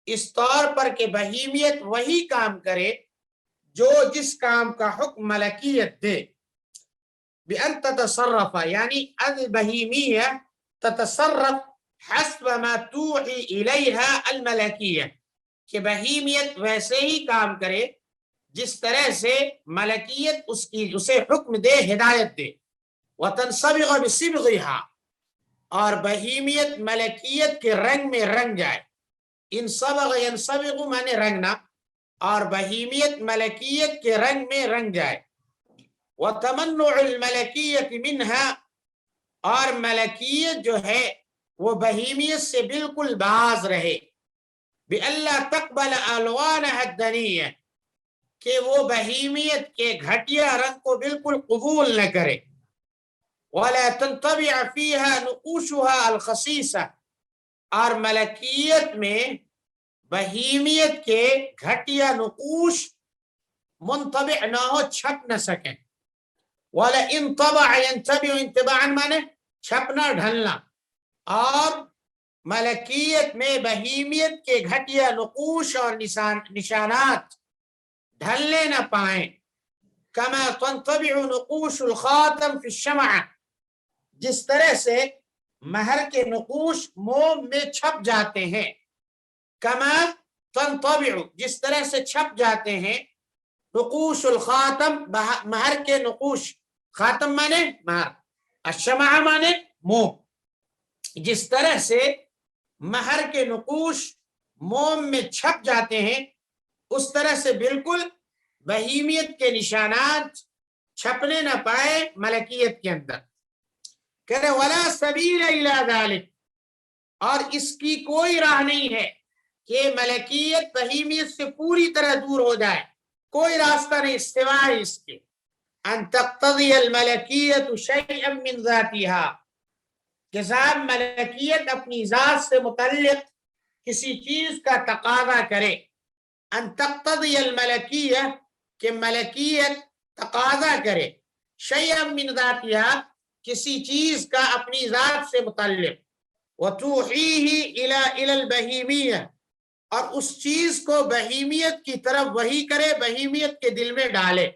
اس طور پر کہ بہیمیت وہی کام کرے جو جس کام کا حکم ملکیت دے۔ بأن تتصرف یعنی البہیمیہ تتصرف حسب ما توحی الیہا الملکیہ، کہ بہیمیت ویسے ہی کام کرے جس طرح سے ملکیت اسے حکم دے، ہدایت دے۔ وتنصبغ بصبغها، اور بہیمیت ملکیت کے رنگ میں رنگ جائے۔ انصبغ ینصبغ مانے رنگنا، اور بہیمیت ملکیت کے رنگ میں رنگ جائے۔ وتمنع الملکیت منها، اور ملکیت جو ہے وہ بہیمیت سے بالکل باز رہے۔ بألا تقبل الوانها الدنیہ، کہ وہ بہیمیت کے گھٹیا رنگ کو بالکل قبول نہ کرے۔ ولا تنطبع فيها نقوشها الخصیصہ، اور ملکیت میں بہیمیت کے گھٹیا نقوش منطبع نہ ہو، چھپ نہ سکیں۔ ولا انطبع ينطبع انطباعا مانے چھپنا ڈھلنا، اور ملکیت میں بہیمیت کے گھٹیا نقوش اور نشانات ڈھلنے نہ پائیں۔ کما تنطبع نقوش الخاتم فی الشمعہ، جس طرح سے مہر کے نقوش موم میں چھپ جاتے ہیں۔ کما تنطبع، جس طرح سے چھپ جاتے ہیں، نقوش الخاتم، مہر کے نقوش، خاتم مانے مہر، الشمعہ مانے موم، جس طرح سے مہر کے نقوش موم میں چھپ جاتے ہیں، اس طرح سے بالکل بہیمیت کے نشانات چھپنے نہ پائے ملکیت کے اندر۔ کہہ رہے ولا سبیل الی ذلک، اور اس کی کوئی راہ نہیں ہے کہ ملکیت بہیمیت سے پوری طرح دور ہو جائے، کوئی راستہ نہیں سوائے اس کے۔ ان تقتضی الملکیت شیئا من ذاتہا، کہ صاحب ملکیت اپنی ذات سے متعلق کسی چیز کا تقاضا کرے۔ ان تقتضی الملکیہ، کہ ملکیت تقاضا کرے، شیئا من ذاتہا، کسی چیز کا اپنی ذات سے متعلق، وتوحیہ الی البہیمیہ، اور اس چیز کو بہیمیت کی طرف وحی کرے، بہیمیت کے دل میں ڈالے۔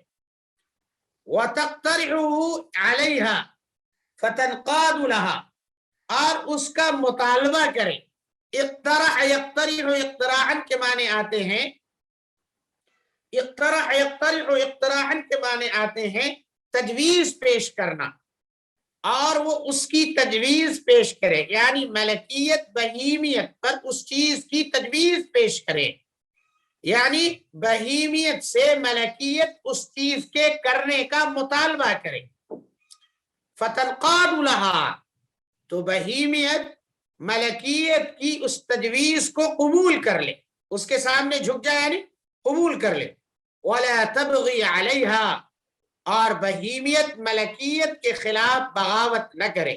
وتقترحہ علیہا فتنقاد لہا، اور اس کا مطالبہ کرے۔ اقترح یقترح اقتراحا کے معنی آتے ہیں، اقترح یقترح اقتراحا کے معنی آتے ہیں تجویز پیش کرنا، اور وہ اس کی تجویز پیش کرے، یعنی ملکیت بہیمیت پر اس چیز کی تجویز پیش کرے، یعنی بہیمیت سے ملکیت اس چیز کے کرنے کا مطالبہ کرے۔ فتنقاد لہا، تو بہیمیت ملکیت کی اس تجویز کو قبول کر لے، اس کے سامنے جھک جائے یعنی قبول کر لے۔ ولا تبغی علیہا، اور بہیمیت ملکیت کے خلاف بغاوت نہ کرے۔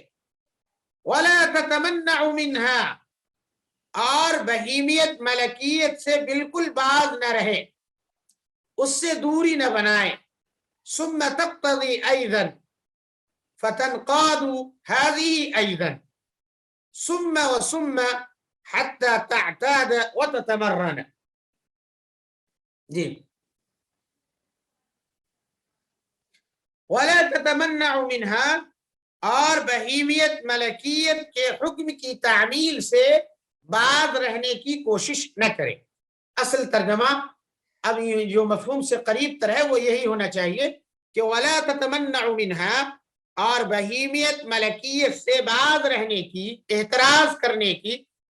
ولا تتمنع منہا، اور بہیمیت ملکیت سے بالکل باز نہ رہے، اس سے دوری نہ بنائے۔ ثم تقتضی ایضا فتنقاد هذه ایضا، ثم وثم حتى تعتاد وتتمرن۔ جی ولا تتمنع منها، اور بہیمیت ملکیت کے حکم کی تعمیل سے باز رہنے کی کوشش نہ کرے۔ اصل ترجمہ اب جو مفہوم سے قریب تر ہے وہ یہی ہونا چاہیے کہ ولا تتمنع منها، اور بہیمیت ملکیت سے باز رہنے کی، اعتراض کرنے کی،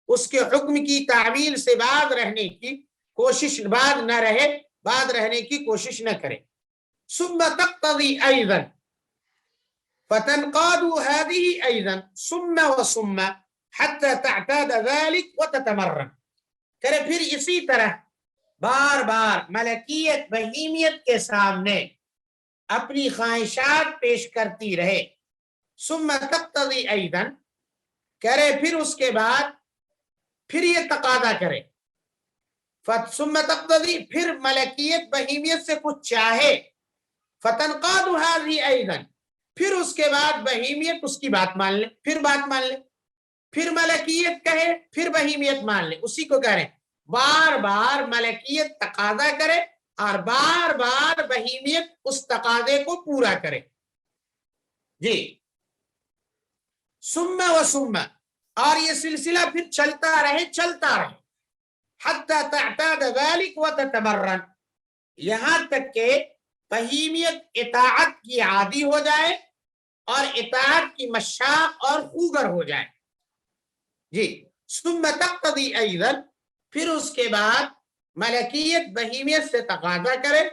اس کے حکم کی تعمیل سے باز رہنے کی کوشش بعد نہ رہے، بعد رہنے کی کوشش نہ کرے. ثم تقتضی ایضا فتنقاد هذه ایضا ثم وثم حتى تعتاد ذلك وتتمرن. کرے پھر اسی طرح بار بار ملکیت بہیمیت کے سامنے اپنی خواہشات پیش کرتی رہے. ثم تقتضی ایضا، کرے پھر اس کے بعد پھر یہ تقاضا کرے. ثم تقتضی، پھر ملکیت بہیمیت سے کچھ چاہے. فتنقاد هذه ایضا، پھر اس کے بعد بہیمیت اس کی بات مان لے، پھر بات مان لے، پھر ملکیت کہے، پھر بہیمیت مان لے. اسی کو کہہ رہے ہیں بار بار ملکیت تقاضا کرے اور بار بار بہیمیت اس تقاضے کو پورا کرے. جی. ثم وثم، اور یہ سلسلہ پھر چلتا رہے چلتا رہے. حتی تعتاد ذلك وتتمرن، یہاں تک کہ بہیمیت اطاعت کی عادی ہو جائے اور اطاعت کی مشاق اور خوگر ہو جائے. جی. ثم تقتضی ایضا، پھر اس کے بعد ملکیت بہیمیت سے تقاضا کرے.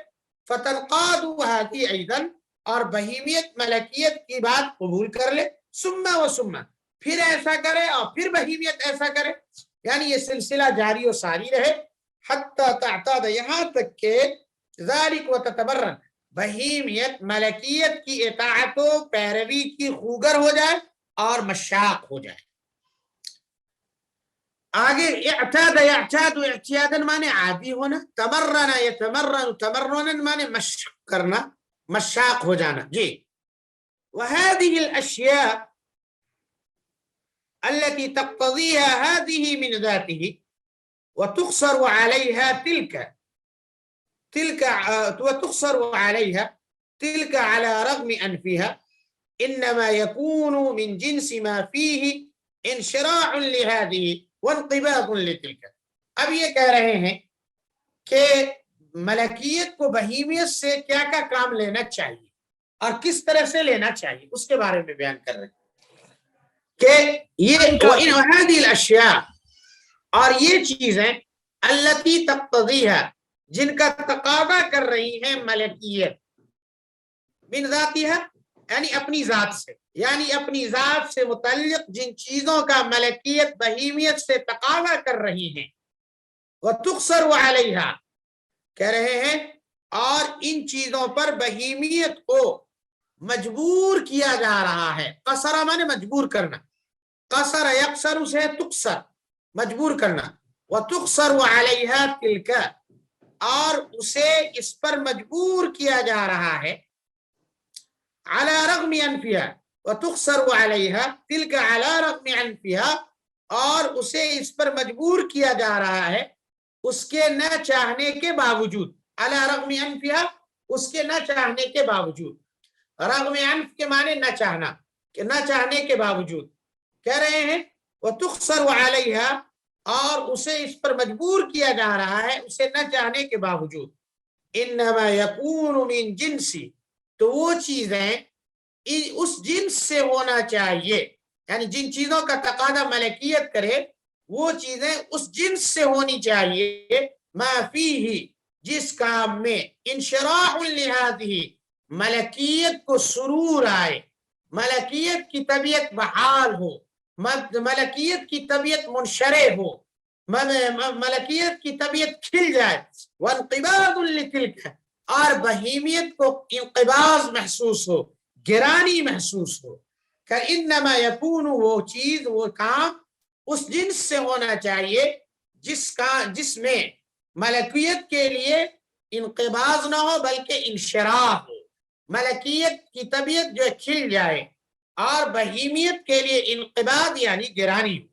فتنقاد هذه ایضا، اور بہیمیت ملکیت کی بات قبول کر لے. ثم وثم، پھر ایسا کرے اور پھر بہیمیت ایسا کرے، یعنی یہ سلسلہ جاری و ساری رہے. حتی تعتاد، یہاں تک کہ ذالک وتتبرن، بہیمیت ملکیت کی اطاعت و پیروی کی خوگر ہو جائے اور مشاق ہو جائے. آگے اعتاد یعتاد، اعتیادن مانے عادی ہونا، تمرن یتمرن تمرنن مانے مشق کرنا، مشاق ہو جانا. جی. وهذه الاشیاء التي تقتضيها هذه من ذاته وتقصر عليها وتقصر عليها تلك على رغم أنفها إنما يكون من جنس ما فيه انشراع لهذه وانقباض لتلك. اب یہ کہہ رہے ہیں کہ ملکیت کو بہیمیت سے کیا کیا کام لینا چاہیے اور کس طرح سے لینا چاہیے، اس کے بارے میں بیان کر رہے ہیں کہ یہ هذه الاشیاء، اور یہ چیزیں التي تقتضیها، جن کا تقاضا کر رہی ہیں ملکیت، من ذاتها، یعنی اپنی ذات سے، یعنی اپنی ذات سے متعلق جن چیزوں کا ملکیت بہیمیت سے تقاضا کر رہی ہیں. وتقصر علیها، کہہ رہے ہیں اور ان چیزوں پر بہیمیت کو مجبور کیا جا رہا ہے. قصر مانے مجبور کرنا، قصر یقصر سے تقصر، مجبور کرنا. وتقصر علیها تلک، اور اسے اس پر مجبور کیا جا رہا ہے. على رغم انفها، وتقصر علیها تلک على رغم انفها، اور اسے اس پر مجبور کیا جا رہا ہے اس کے نہ چاہنے کے باوجود. على رغم انفها، اس کے نہ چاہنے کے باوجود. رغم انف کے معنی نہ چاہنا، کہ نہ چاہنے کے باوجود. کہہ رہے ہیں وتقصر علیها، اور اسے اس پر مجبور کیا جا رہا ہے اسے نہ چاہنے کے باوجود. انما یکون من جنسی، تو وہ چیزیں اس جنس سے ہونا چاہیے، یعنی جن چیزوں کا تقاضا ملکیت کرے وہ چیزیں اس جنس سے ہونی چاہیے. ما فیہ، جس کام میں انشراح لہذہ، ملکیت کو سرور آئے، ملکیت کی طبیعت بحال ہو، ملکیت کی طبیعت منشرح ہو، ملکیت کی طبیعت کھل جائے. وانقباض لتلک، اور بہیمیت کو انقباض محسوس ہو، گرانی محسوس ہو. کہ انما یکون، وہ چیز وہ کام اس جنس سے ہونا چاہیے جس میں ملکیت کے لیے انقباض نہ ہو بلکہ انشراح ہو، ملکیت کی طبیعت جو کھل جائے اور بہیمیت کے لیے انقباض یعنی گرانی ہو.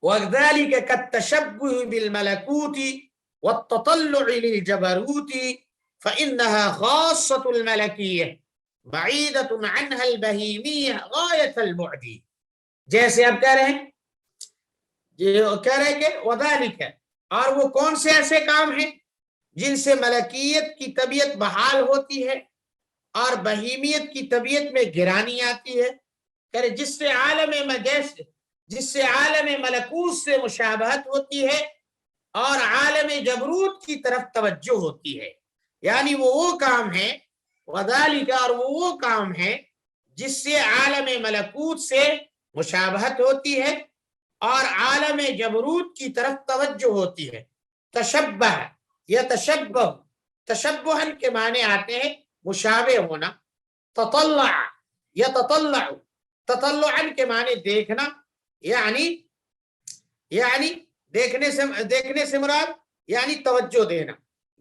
وَذَلِكَ كَالتَّشَبُّهِ بِالْمَلَكُوتِ وَالتَّطَلُّعِ لِلْجَبَرُوتِ فَإِنَّهَا خَاصَّةُ الْمَلَكِيَّةِ بَعِيدَةٌ عَنْهَا الْبَهِيمِيَّةِ غَايَةَ الْبُعْدِ. جیسے اب کہہ رہے ہیں کہ وَذَلِكَ، اور وہ کون سے ایسے کام ہیں جن سے ملکیت کی طبیعت بحال ہوتی ہے اور بہیمیت کی طبیعت میں گرانی آتی ہے. کہ جس سے عالم ملکوت سے مشابہت ہوتی ہے اور عالم جبروت کی طرف توجہ ہوتی ہے. یعنی وہ کام ہے وذالک، اور وہ کام ہے جس سے عالم ملکوت سے مشابہت ہوتی ہے اور عالم جبروت کی طرف توجہ ہوتی ہے. تشبہ یا تشبہ، تشبہن کے معنی آتے ہیں مشابہ ہونا. تطلع یا تطلع، تطلعن کے معنی دیکھنا، یعنی دیکھنے سے مراد یعنی توجہ دینا.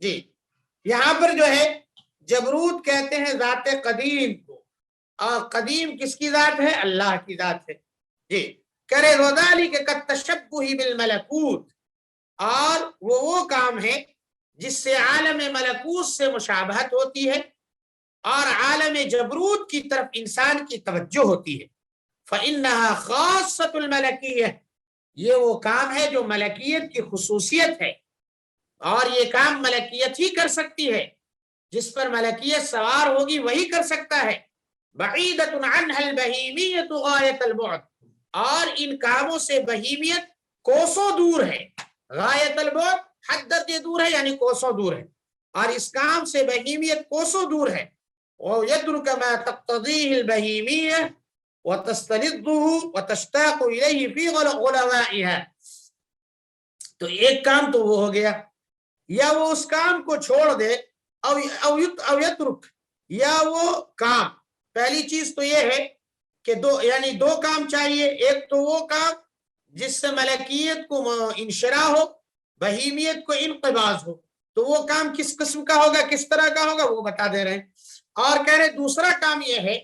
جی یہاں پر جو ہے جبروت کہتے ہیں ذات قدیم کو، اور قدیم کس کی ذات ہے؟ اللہ کی ذات ہے. جی کرے وذالک کالتشبہ بالملکوت، اور وہ کام ہے جس سے عالم ملکوت سے مشابہت ہوتی ہے اور عالم جبروت کی طرف انسان کی توجہ ہوتی ہے. فإنها خاصۃ الملکیہ، یہ وہ کام ہے جو ملکیت کی خصوصیت ہے، اور یہ کام ملکیت ہی کر سکتی ہے. جس پر ملکیت سوار ہوگی وہی کر سکتا ہے. بعیدۃ عنہا البہیمیۃ غایۃ البعد، اور ان کاموں سے بہیمیت کوسوں دور ہے. غایۃ البعد حد درجے دور ہے، یعنی کوسوں دور ہے، اور اس کام سے بہیمیت کوسوں دور ہے. وَيَدْرُكَ مَا تَقْتَضِيهِ الْبَهِيمِيَّةُ وَتَسْتَلِذُّهُ وَتَشْتَاقُ إِلَيْهِ فِي غَلَوَائِهَا. تو ایک کام تو وہ ہو گیا، یا وہ اس کام کو چھوڑ دے، او یترک، یا وہ کام. پہلی چیز تو یہ ہے کہ دو کام چاہیے. ایک تو وہ کام جس سے ملکیت کو انشراح ہو، بہیمیت کو انقباض ہو. تو وہ کام کس قسم کا ہوگا، کس طرح کا ہوگا، وہ بتا دے رہے ہیں. اور کہہ رہے دوسرا کام یہ ہے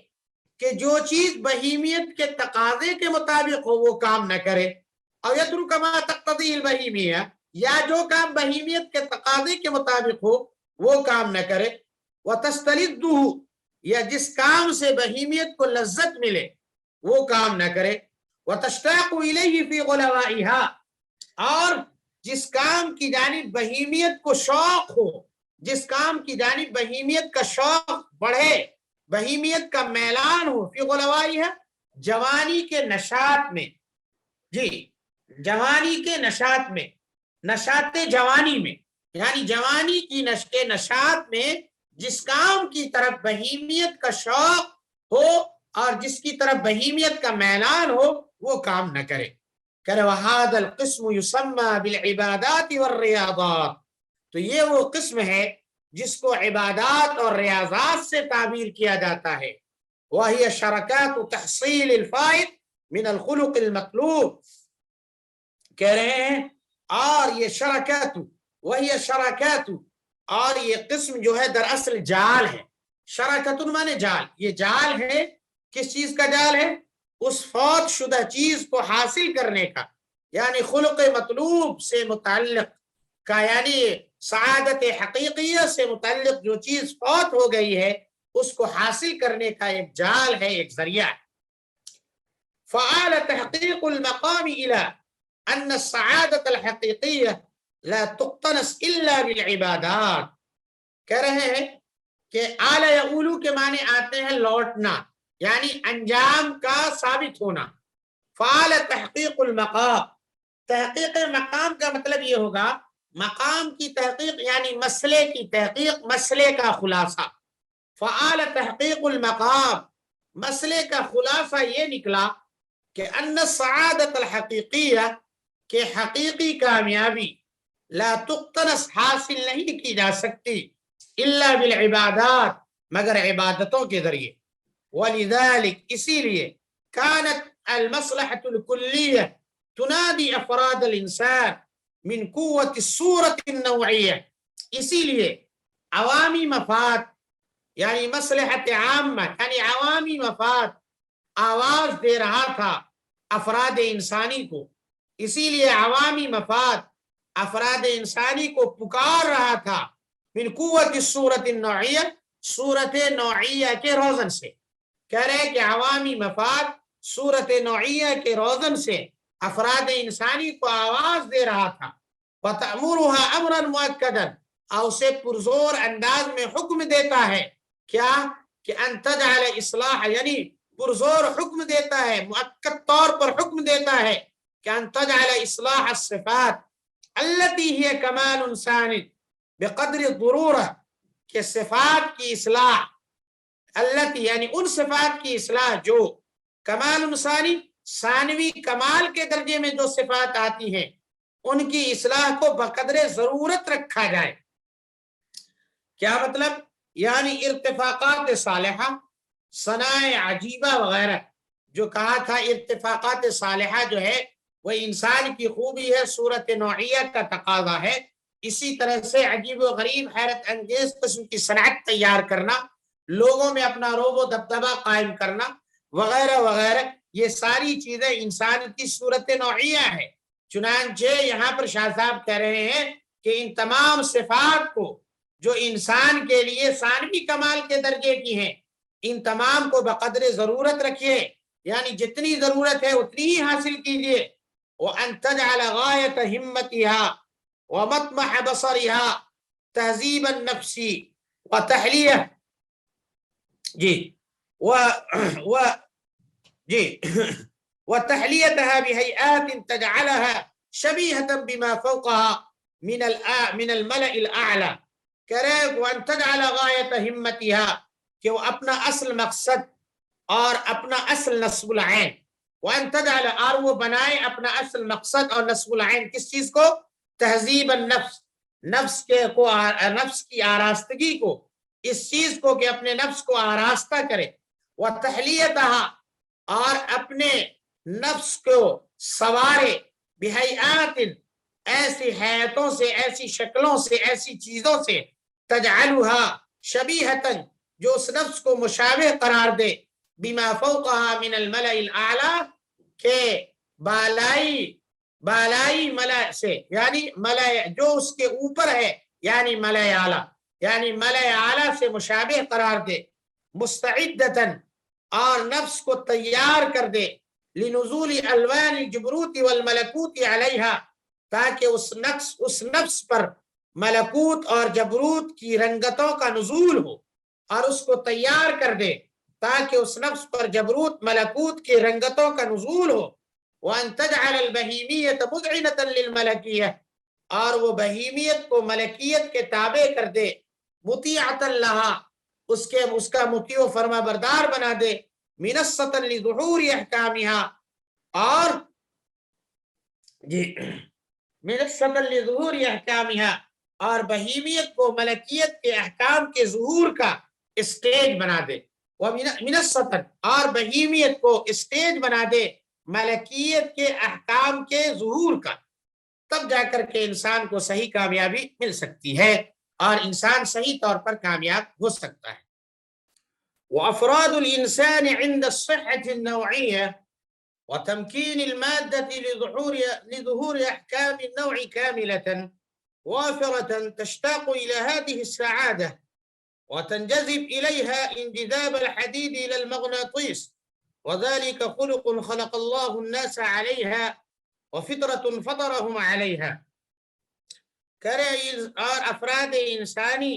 کہ جو چیز بہیمیت کے تقاضے کے مطابق ہو وہ کام نہ کرے. اور یترک ما تقتضی البہیمیہ، یا جو کام بہیمیت کے تقاضے کے مطابق ہو وہ کام نہ کرے. وَتَسْتَلِذُّهُ، یا جس کام سے بہیمیت کو لذت ملے وہ کام نہ کرے. وَتَشْتَاقُ إِلَيْهِ فِي غَلَوَائِهَا، اور جس کام کی جانب بہیمیت کو شوق ہو، جس کام کی جانب بہیمیت کا شوق بڑھے، بہیمیت کا میلان ہو، فی غلوائها، جوانی کے نشاط میں. جی جوانی کے نشاط میں، نشاط جوانی میں، یعنی جوانی کی نشاط میں جس کام کی طرف بہیمیت کا شوق ہو اور جس کی طرف بہیمیت کا میلان ہو وہ کام نہ کرے. کہ وَهَذَا الْقِسْمُ يُسَمَّى بِالْعِبَادَاتِ وَالرِّيَاضَاتِ، تو یہ وہ قسم ہے جس کو عبادات اور ریاضات سے تعبیر کیا جاتا ہے. وَهِيَ شَرَكَاتُ تَحْصِيلِ الْفَائِدِ مِنَ الْخُلُقِ الْمَطْلُوبِ، کہہ رہے ہیں اور یہ شرکات، وہی شرکات، اور یہ قسم جو ہے دراصل جال ہے. شرکت مانے جال، یہ جال ہے. کس چیز کا جال ہے؟ اس فوت شدہ چیز کو حاصل کرنے کا، یعنی خلق مطلوب سے متعلق کا، یعنی سعادت حقیقیہ سے متعلق جو چیز فوت ہو گئی ہے اس کو حاصل کرنے کا ایک جال ہے، ایک ذریعہ ہے. فعال تحقیق المقام الى ان السعادة الحقیقیہ لا تقتنس الا بالعبادات. کہہ رہے ہیں کہ اعلی یعولو کے معنی آتے ہیں لوٹنا، یعنی انجام کا ثابت ہونا. فعال تحقیق المقام، تحقیق مقام کا مطلب یہ ہوگا مقام کی تحقیق یعنی مسئلے کی تحقیق، مسئلے کا خلاصہ. فعال تحقیق المقام، مسئلے کا خلاصہ یہ نکلا کہ ان السعادت الحقیقیہ، کہ حقیقی کامیابی لا تقتنس، حاصل نہیں کی جا سکتی الا بالعبادات، مگر عبادتوں کے ذریعے. ولذلك، اسی لیے كانت المصلحة الكلية تنادي افراد الانسان من قوة الصورة النوعية، اسی لیے عوامی مفاد یعنی مصلحت عامہ یعنی عوامی مفاد آواز دے رہا تھا افراد انسانی کو. اسی لیے عوامی مفاد افراد انسانی کو پکار رہا تھا من قوت الصورت النوعیہ، صورت نوعیہ کے روزن سے. کہہ رہے کہ عوامی مفاد صورت نوعیہ کے روزن سے افراد انسانی کو آواز دے رہا تھا. وَتَأْمُرُهَا أَمْرًا مُؤَكَّدًا، اور اسے پرزور انداز میں حکم دیتا ہے. کیا؟ کہ ان تجعل اصلاح، یعنی پرزور حکم دیتا ہے، مؤکد طور پر حکم دیتا ہے کہ ان تجعل اصلاح الصفات، التی ہی کمال ثانی بقدر ضرورہ کہ صفات کی اصلاح، التی یعنی ان صفات کی اصلاح جو کمال ثانی ثانوی کمال کے درجے میں جو صفات آتی ہیں ان کی اصلاح کو بقدر ضرورت رکھا جائے. کیا مطلب؟ یعنی ارتفاقات صالحہ، ثنائے عجیبہ وغیرہ جو کہا تھا، ارتفاقات صالحہ جو ہے وہ انسان کی خوبی ہے، صورت نوعیہ کا تقاضا ہے. اسی طرح سے عجیب و غریب حیرت انگیز قسم کی صنعت تیار کرنا، لوگوں میں اپنا روب و دبدبہ قائم کرنا وغیرہ وغیرہ، یہ ساری چیزیں انسان کی صورت نوعیہ ہے. چنانچہ یہاں پر شاہ صاحب کہہ رہے ہیں کہ ان تمام صفات کو جو انسان کے لیے ثانوی کمال کے درجے کی ہیں، ان تمام کو بقدر ضرورت رکھیے، یعنی جتنی ضرورت ہے اتنی ہی حاصل کیجیے. وَأَن تَجْعَلَ غَایَةَ ہِمَّتِهَا وَمَطْمَحَ بَصَرِهَا تہذیب النفس وتحلیہ وتحلیتها بهیئات تجعلها شبیہة بما فوقها من الملأ الاعلی. کرے وَأَن تَجْعَلَ غَایَةَ ہِمَّتِهَا کہ وہ اپنا اصل مقصد اور اپنا اصل نصب العین، وَأَن تَجْعَلَ اور وہ بنائے اپنا اصل مقصد اور نصب العین کس چیز کو؟ تہذیب النفس، نفس کی آراستگی کو، اس چیز کو کہ اپنے نفس کو آراستہ کرے. وَتَحْلِيَتَهَا اور اپنے نفس کو سوارے، بِحَیْئَاتٍ ایسی حیاتوں سے، ایسی شکلوں سے، ایسی چیزوں سے، تَجْعَلُهَا شَبِیہَةً جو اس نفس کو مشابہ قرار دے، بِمَا فَوْقَهَا مِنَ الْمَلَئِ الْأَعْلَى کہ بالائی ملأ سے، یعنی ملأ جو اس کے اوپر ہے، یعنی ملأ اعلیٰ، یعنی ملأ اعلیٰ سے مشابہ قرار دے. مستعدتاً اور نفس کو تیار کر دے، لنزول الوان الجبروت والملکوت علیہا تاکہ اس نفس پر ملکوت اور جبروت کی رنگتوں کا نزول ہو، اور اس کو تیار کر دے تاکہ اس نفس پر جبروت ملکوت کی رنگتوں کا نزول ہو. وَأَن تَجْعَلَ الْبَهِیمِیَّةَ مُذْعِنَةً لِلْمَلَکِیَّةِ اور وہ بہیمیت کو ملکیت کے تابع کر دے، مُطِیعَةً لَهَا اس کا مطیع و فرما بردار بنا دے، مِنَصَّةً لِظُہُورِ احکامِهَا اور مِنَصَّةً لِظُہُورِ احکامِهَا اور بہیمیت کو ملکیت کے احکام کے ظہور کا اسٹیج بنا دے. مِنَصَّةً اور بہیمیت کو اسٹیج بنا دے ملکیت کے احکام کے ظہور کا، تب جا کر کے انسان کو صحیح کامیابی مل سکتی ہے اور انسان صحیح طور پر کامیاب ہو سکتا ہے. وافراد الانسان عند الصحة النوعية وتمكين المادة لظهور احكام النوع كاملة وافرة تشتاق الى هذه السعادة وتنجذب اليها انجذاب الحديد الى المغناطيس، وذلك خلق خلق الله الناس عليها وفطرة فطرهم عليها. اور افراد انسانی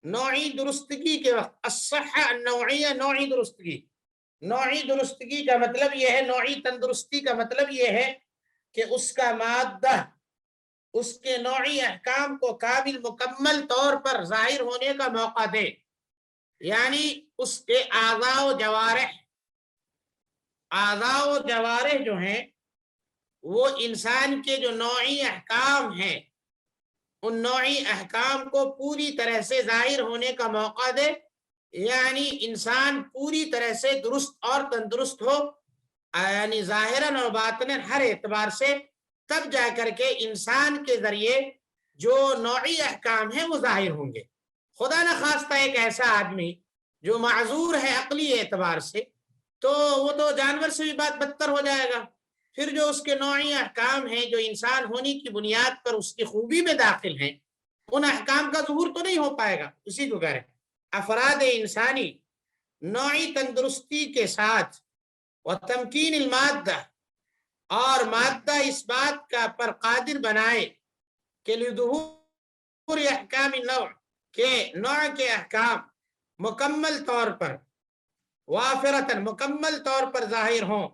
نوعی درستگی کے وقت، الصحہ النوعیہ نوعی درستگی، نوعی درستگی کا مطلب یہ ہے، نوعی تندرستی کا مطلب یہ ہے کہ اس کا مادہ اس کے نوعی احکام کو کامل مکمل طور پر ظاہر ہونے کا موقع دے، یعنی اس کے اعضاء و جوارح جو ہیں وہ انسان کے جو نوعی احکام ہیں ان نوعی احکام کو پوری طرح سے ظاہر ہونے کا موقع دے، یعنی انسان پوری طرح سے درست اور تندرست ہو، یعنی ظاہراً اور باطناً ہر اعتبار سے، تب جا کر کے انسان کے ذریعے جو نوعی احکام ہیں وہ ظاہر ہوں گے. خدا نخواستہ ایک ایسا آدمی جو معذور ہے عقلی اعتبار سے، تو وہ تو جانور سے بھی بات بدتر ہو جائے گا. پھر جو اس کے نوعی احکام ہیں جو انسان ہونے کی بنیاد پر اس کی خوبی میں داخل ہیں، ان احکام کا ظہور تو نہیں ہو پائے گا. اسی کو کہہ رہے ہیں افراد انسانی نوعی تندرستی کے ساتھ وتمکین المادہ اور مادہ اس بات کا پر قادر بنائے کہ لظہور احکام النوع کے نوع کے احکام مکمل طور پر وافرتاً مکمل طور پر ظاہر ہوں،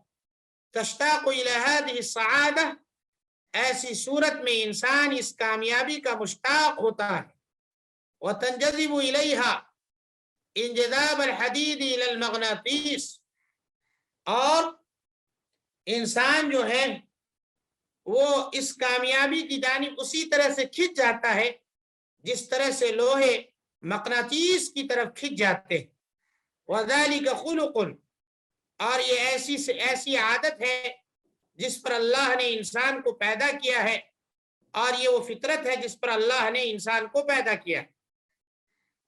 تشتاق الی هذه السعادہ ایسی صورت میں انسان اس کامیابی کا مشتاق ہوتا ہے. وتنجذب إليها انجذاب الحديد إلى المغناطيس، اور انسان جو ہے وہ اس کامیابی کی جانب اسی طرح سے کھنچ جاتا ہے جس طرح سے لوہے مقناطیس کی طرف کھنچ جاتے ہیں. وذلك خلق، اور یہ ایسی عادت ہے جس پر اللہ نے انسان کو پیدا کیا ہے، اور یہ وہ فطرت ہے جس پر اللہ نے انسان کو پیدا کیا ہے.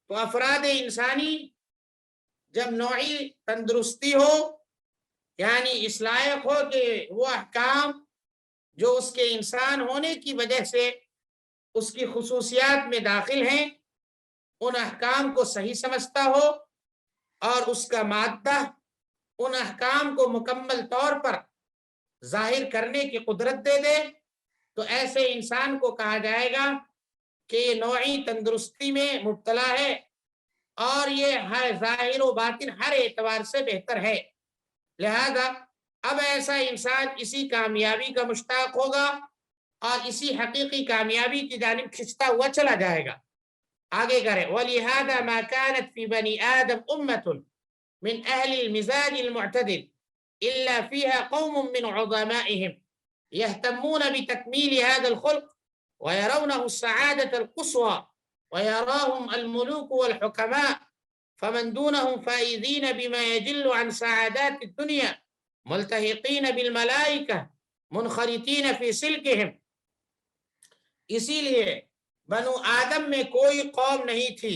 تو افراد انسانی جب نوعی تندرستی ہو، یعنی اس لائق ہو کہ وہ احکام جو اس کے انسان ہونے کی وجہ سے اس کی خصوصیات میں داخل ہیں، ان احکام کو صحیح سمجھتا ہو اور اس کا مادہ ان احکام کو مکمل طور پر ظاہر کرنے کی قدرت دے دے، تو ایسے انسان کو کہا جائے گا کہ یہ نوعی تندرستی میں مبتلا ہے، اور یہ ہر ظاہر و باطن ہر اعتبار سے بہتر ہے. لہذا اب ایسا انسان اسی کامیابی کا مشتاق ہوگا اور اسی حقیقی کامیابی کی جانب کھنچتا ہوا چلا جائے گا. آگے کرے وَلِهَذَا مَا كَانَتْ فِي بَنِي آدَمْ أُمَّةٌ مِنْ أَهْلِ الْمِزَاجِ الْمُعْتَدِلِ إِلَّا فِيهَا قَوْمٌ مِنْ عُظَمَائِهِمْ يَهْتَمُّونَ بِتَكْمِيلِ هَذَا الْخُلْقِ وَيَرَوْنَهُ السَّعَادَةَ الْقُصْوَى وَيَرَاهُمْ الْمُلُوكُ وَالْحُكَمَاءُ فمن دونهم فائزين بما يجل عن سعادات الدنيا ملتحقين بالملائكة منخرطين في سلكهم. اسی لیے بنو آدم میں کوئی قوم نہیں تھی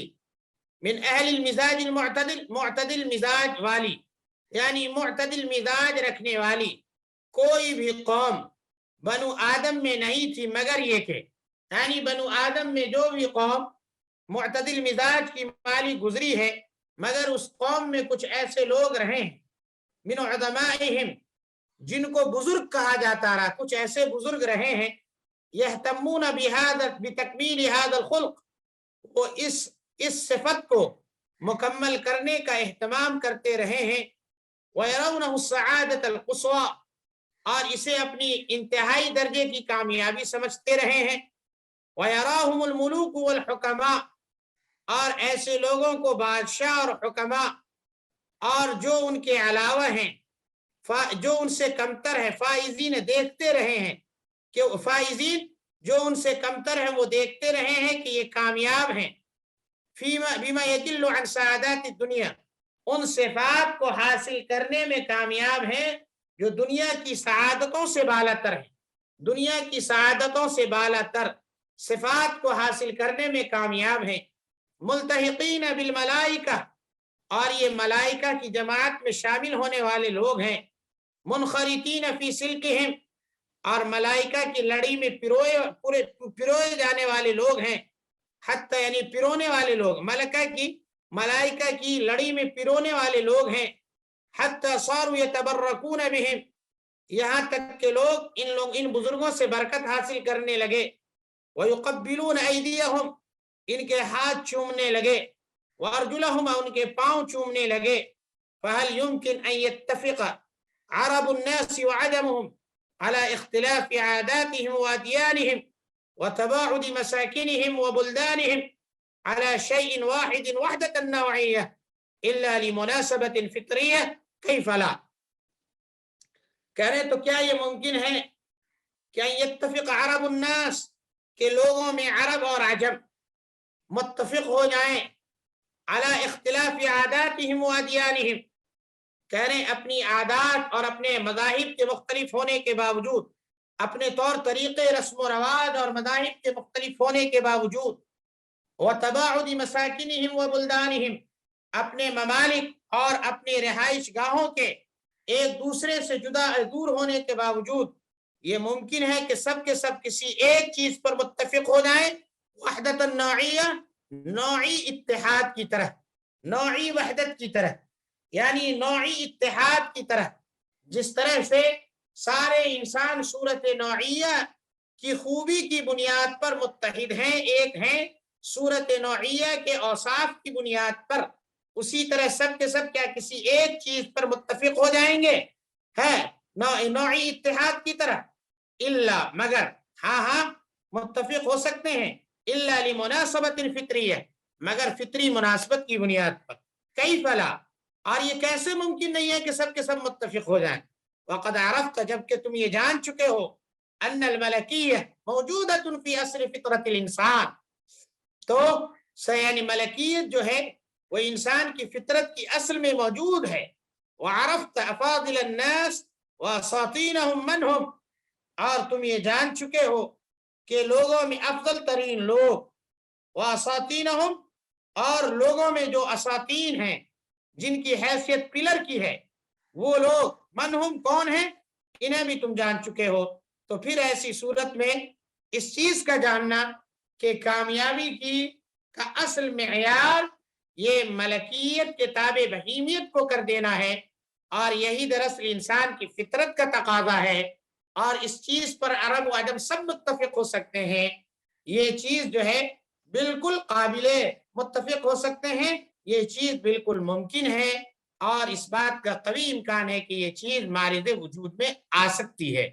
من اہل المزاج المعتدل، معتدل مزاج والی، یعنی معتدل مزاج رکھنے والی کوئی بھی قوم بنو آدم میں نہیں تھی مگر یہ کہ، یعنی بنو آدم میں جو بھی قوم معتدل مزاج کی مالی گزری ہے، مگر اس قوم میں کچھ ایسے لوگ رہے ہیں من عظمائہم جن کو بزرگ کہا جاتا رہا، کچھ ایسے بزرگ رہے ہیں یہتمون بتکمیل هذا الخلق، وہ اس صفت کو مکمل کرنے کا اہتمام کرتے رہے ہیں. وَيَرَوْنَهُ السَّعَادَةَ الْقُصْوَى، اور اسے اپنی انتہائی درجے کی کامیابی سمجھتے رہے ہیں. وَيَرَاهُمُ الْمُلُوكُ وَالْحُكَمَاءُ، اور ایسے لوگوں کو بادشاہ اور حکماء اور جو ان کے علاوہ ہیں، جو ان سے کمتر ہیں، فائزین دیکھتے رہے ہیں کہ فائزین جو ان سے کمتر ہیں وہ دیکھتے رہے ہیں کہ یہ کامیاب ہیں. بما يدل عن سعادات الدنیا، ان صفات کو حاصل کرنے میں کامیاب ہیں جو دنیا کی سعادتوں سے بالا تر ہیں. دنیا کی سعادتوں سے بالا تر صفات کو حاصل کرنے میں کامیاب ہیں. ملتحقین بالملائکہ، اور یہ ملائکہ کی جماعت میں شامل ہونے والے لوگ ہیں. منخرطین فی سلکہم، اور ملائکہ کی لڑی میں پروئے جانے والے لوگ ہیں. حتی یعنی پرونے والے لوگ، ملائکہ کی لڑی میں پرونے والے لوگ ہیں. حتی صاروا یتبرکون بہم، یہاں تک کہ لوگ ان بزرگوں سے برکت حاصل کرنے لگے. ویقبلون ایدیہم، ان کے ہاتھ چومنے لگے. وارجلہم، ان کے پاؤں چومنے لگے. فہل یمکن ان یتفق عرب الناس وعجمهم على اختلاف عاداتهم واديانهم وتباعد مساكنهم وبلدانهم على شيء واحد وحدة نوعية الا لمناسبة فطرية كيف لا. کہہ رہے تو کیا یہ ممکن ہے کہ یتفق عرب الناس، کہ لوگوں میں عرب اور عجم متفق ہو جائیں علی اختلاف عاداتهم وادیانهم، کہہ رہے ہیں اپنی عادات اور اپنے مذاہب کے مختلف ہونے کے باوجود، اپنے طور طریقے رسم و رواج اور مذاہب کے مختلف ہونے کے باوجود. وتباعد مساکنہم وبلدانہم، اپنے ممالک اور اپنے رہائش گاہوں کے ایک دوسرے سے دور ہونے کے باوجود یہ ممکن ہے کہ سب کے سب کسی ایک چیز پر متفق ہو جائیں. وحدت النوعیہ، نوعی اتحاد کی طرح، نوعی وحدت کی طرح، یعنی نوعی اتحاد کی طرح. جس طرح سے سارے انسان صورت نوعیہ کی خوبی کی بنیاد پر متحد ہیں، ایک ہیں صورت نوعیہ کے اوصاف کی بنیاد پر، اسی طرح سب کے سب کیا کسی ایک چیز پر متفق ہو جائیں گے، ہے نوعی اتحاد کی طرح. الا، مگر ہاں ہاں متفق ہو سکتے ہیں، الا لمناسبت فطریہ، مگر فطری مناسبت کی بنیاد پر. کیف لا، اور یہ کیسے ممکن نہیں ہے کہ سب کے سب متفق ہو جائیں. وقد عرفت، جبکہ تم یہ جان چکے ہو، ان الملکیہ موجودۃ فی اصل فطرت الانسان، تو یعنی ملکیت جو ہے وہ انسان کی فطرت کی اصل میں موجود ہے. وعرفت افاضل الناس واساطینہم من ہم، اور تم یہ جان چکے ہو کہ لوگوں میں افضل ترین لوگ، واساطینہم، اور لوگوں میں جو اساطین ہیں جن کی حیثیت پلر کی ہے، وہ لوگ من ہم کون ہیں، انہیں بھی تم جان چکے ہو. تو پھر ایسی صورت میں اس چیز کا جاننا کہ کامیابی کی کا اصل معیار یہ ملکیت کے تابع بہیمیت کو کر دینا ہے، اور یہی دراصل انسان کی فطرت کا تقاضا ہے، اور اس چیز پر عرب و عجم سب متفق ہو سکتے ہیں. یہ چیز جو ہے بالکل قابل متفق ہو سکتے ہیں، یہ چیز بالکل ممکن ہے، اور اس بات کا قوی امکان ہے کہ یہ چیز مارد وجود میں آ سکتی ہے.